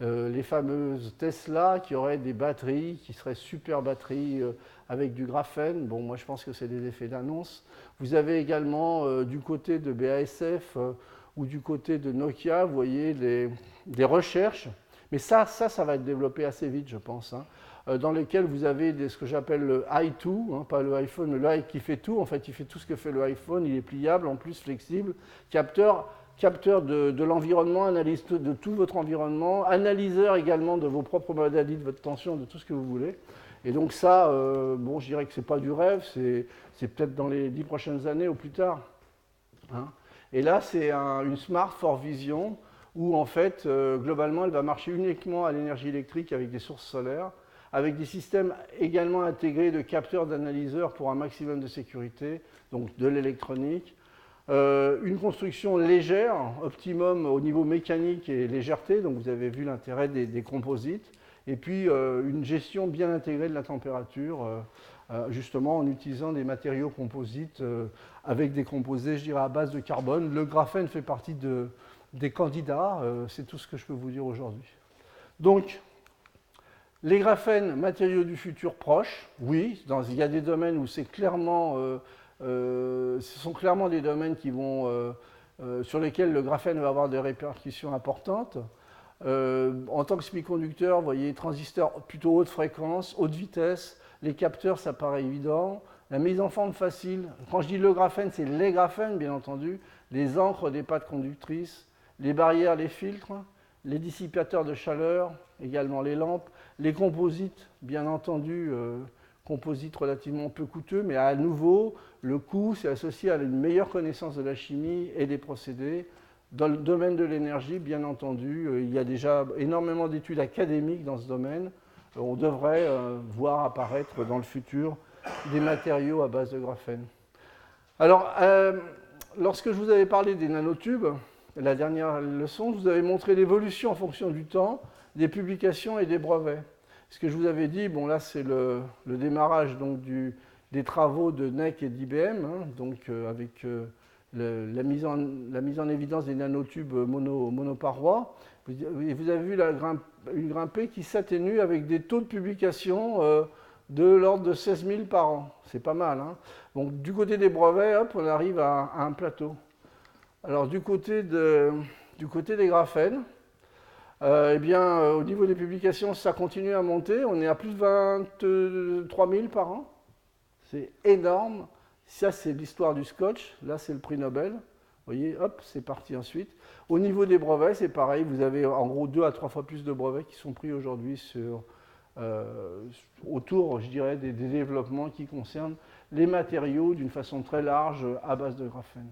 Les fameuses Tesla qui auraient des batteries, qui seraient super batteries avec du graphène. Bon, moi je pense que c'est des effets d'annonce. Vous avez également du côté de BASF ou du côté de Nokia, vous voyez des recherches. Mais ça va être développé assez vite, je pense, hein, dans lesquels vous avez ce que j'appelle le i2, hein, pas le iPhone, mais le i qui fait tout. En fait, il fait tout ce que fait le iPhone, il est pliable, en plus flexible, capteur de l'environnement, analyse de tout votre environnement, analyseur également de vos propres modalités, de votre tension, de tout ce que vous voulez. Et donc ça, bon, je dirais que ce n'est pas du rêve, c'est peut-être dans les 10 prochaines années ou plus tard. Hein. Et là, c'est une Smart for Vision, où en fait, globalement, elle va marcher uniquement à l'énergie électrique avec des sources solaires, avec des systèmes également intégrés de capteurs d'analyseurs pour un maximum de sécurité, donc de l'électronique. Une construction légère, optimum au niveau mécanique et légèreté, donc vous avez vu l'intérêt des composites, et puis une gestion bien intégrée de la température, justement en utilisant des matériaux composites avec des composés, je dirais, à base de carbone. Le graphène fait partie des candidats, c'est tout ce que je peux vous dire aujourd'hui. Donc, les graphènes, matériaux du futur proche, oui, il y a des domaines où c'est clairement, ce sont clairement des domaines sur lesquels le graphène va avoir des répercussions importantes. En tant que semi-conducteur, vous voyez, transistors plutôt haute fréquence, haute vitesse, les capteurs, ça paraît évident. La mise en forme facile, quand je dis le graphène, c'est les graphènes, bien entendu, les encres des pâtes conductrices, les barrières, les filtres, les dissipateurs de chaleur, également les lampes, les composites, bien entendu, composites relativement peu coûteux, mais à nouveau, le coût, c'est associé à une meilleure connaissance de la chimie et des procédés. Dans le domaine de l'énergie, bien entendu, il y a déjà énormément d'études académiques dans ce domaine. On devrait voir apparaître dans le futur des matériaux à base de graphène. Alors, lorsque je vous avais parlé des nanotubes, la dernière leçon, je vous avais montré l'évolution en fonction du temps, des publications et des brevets. ce que je vous avais dit, bon là c'est le démarrage donc, des travaux de NEC et d'IBM, hein, donc avec la mise en évidence des nanotubes monoparois. Vous avez vu une grimpée qui s'atténue avec des taux de publication de l'ordre de 16 000 par an. C'est pas mal. Hein. Donc du côté des brevets, hop, on arrive à un plateau. Alors du côté des graphènes, eh bien, au niveau des publications, ça continue à monter. On est à plus de 23 000 par an. C'est énorme. Ça, c'est l'histoire du scotch. Là, c'est le prix Nobel. Vous voyez, hop, c'est parti ensuite. Au niveau des brevets, c'est pareil. Vous avez en gros 2 à 3 fois plus de brevets qui sont pris aujourd'hui autour, je dirais, des développements qui concernent les matériaux d'une façon très large à base de graphène.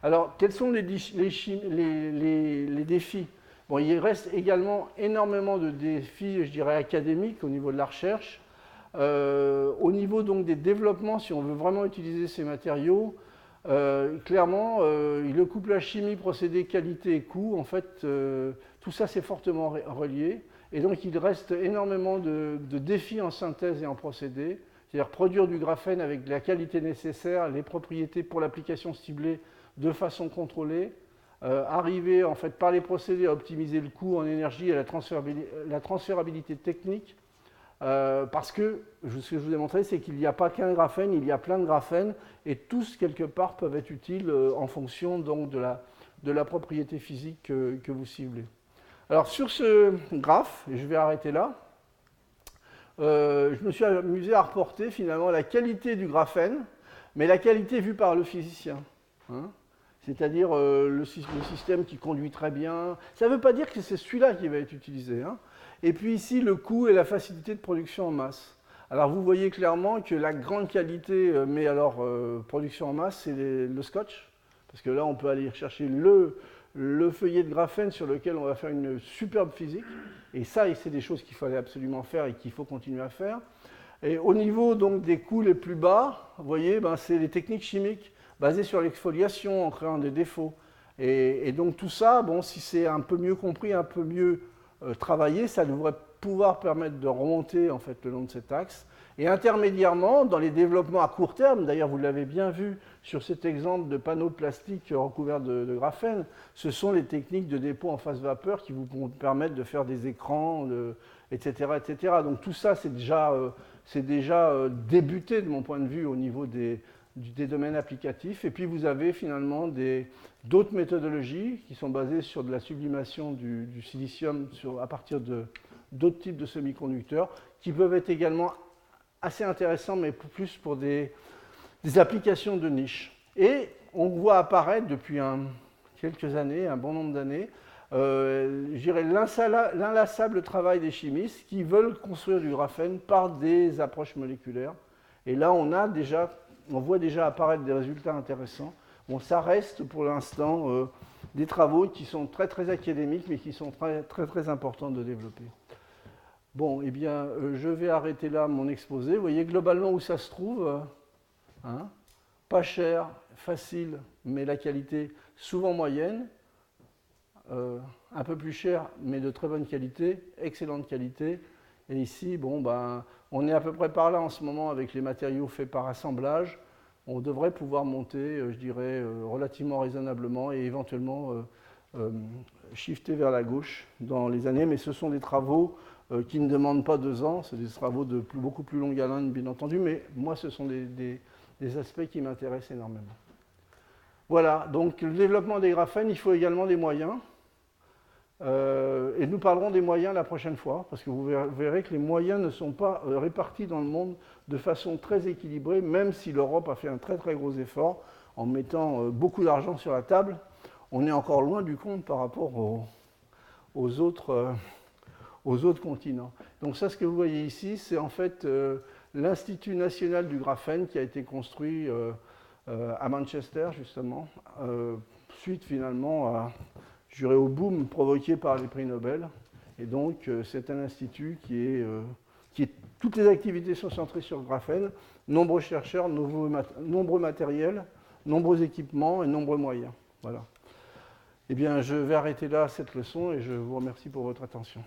Alors, quels sont les défis? Bon, il reste également énormément de défis, je dirais, académiques au niveau de la recherche. Au niveau donc des développements, si on veut vraiment utiliser ces matériaux, clairement, le couplage chimie, procédé, qualité et coût, en fait, tout ça c'est fortement relié. Et donc il reste énormément de défis en synthèse et en procédé, c'est-à-dire produire du graphène avec la qualité nécessaire, les propriétés pour l'application ciblée de façon contrôlée, arriver en fait par les procédés à optimiser le coût en énergie et la transférabilité technique. Parce que ce que je vous ai montré, c'est qu'il n'y a pas qu'un graphène, il y a plein de graphènes, et tous, quelque part, peuvent être utiles en fonction donc, de la propriété physique que vous ciblez. Alors, sur ce graphe, et je vais arrêter là, je me suis amusé à reporter finalement la qualité du graphène, mais la qualité vue par le physicien. Hein, c'est-à-dire le système qui conduit très bien. Ça ne veut pas dire que c'est celui-là qui va être utilisé. Hein. Et puis ici, le coût et la facilité de production en masse. Alors vous voyez clairement que la grande qualité, mais alors production en masse, c'est le scotch. Parce que là, on peut aller chercher le feuillet de graphène sur lequel on va faire une superbe physique. Et ça, c'est des choses qu'il fallait absolument faire et qu'il faut continuer à faire. Et au niveau donc, des coûts les plus bas, vous voyez, ben, c'est les techniques chimiques basées sur l'exfoliation en créant des défauts. Et donc tout ça, bon, si c'est un peu mieux compris, un peu mieux travaillé, ça devrait pouvoir permettre de remonter en fait, le long de cet axe. Et intermédiairement, dans les développements à court terme, d'ailleurs vous l'avez bien vu sur cet exemple de panneau plastique recouvert de graphène, ce sont les techniques de dépôt en phase vapeur qui vous permettent de faire des écrans, etc., etc. Donc tout ça, c'est déjà débuté de mon point de vue au niveau des domaines applicatifs. Et puis vous avez finalement d'autres méthodologies qui sont basées sur de la sublimation du silicium à partir d'autres types de semi-conducteurs qui peuvent être également assez intéressants, mais plus pour des applications de niche. Et on voit apparaître depuis quelques années, un bon nombre d'années, je dirais l'inlassable travail des chimistes qui veulent construire du graphène par des approches moléculaires. Et là, on voit déjà apparaître des résultats intéressants. Bon, ça reste pour l'instant des travaux qui sont très très académiques, mais qui sont très très, très importants de développer. Bon, eh bien, je vais arrêter là mon exposé. Vous voyez globalement où ça se trouve. Hein, pas cher, facile, mais la qualité souvent moyenne. Un peu plus cher, mais de très bonne qualité, excellente qualité. Et ici, bon, ben, on est à peu près par là en ce moment avec les matériaux faits par assemblage. On devrait pouvoir monter, je dirais, relativement raisonnablement et éventuellement shifter vers la gauche dans les années. Mais ce sont des travaux qui ne demandent pas 2 ans. C'est des travaux de beaucoup plus longue haleine, bien entendu. Mais moi, ce sont des aspects qui m'intéressent énormément. Voilà, donc le développement des graphènes, il faut également des moyens. Et nous parlerons des moyens la prochaine fois, parce que vous verrez que les moyens ne sont pas répartis dans le monde de façon très équilibrée, même si l'Europe a fait un très très gros effort en mettant beaucoup d'argent sur la table. On est encore loin du compte par rapport aux autres continents. Donc ça, ce que vous voyez ici, c'est en fait l'Institut national du graphène qui a été construit à Manchester, justement, suite finalement au boom provoqué par les prix Nobel. Et donc, c'est un institut toutes les activités sont centrées sur le graphène, nombreux chercheurs, nombreux matériels, nombreux équipements et nombreux moyens. Voilà. Eh bien, je vais arrêter là cette leçon et je vous remercie pour votre attention.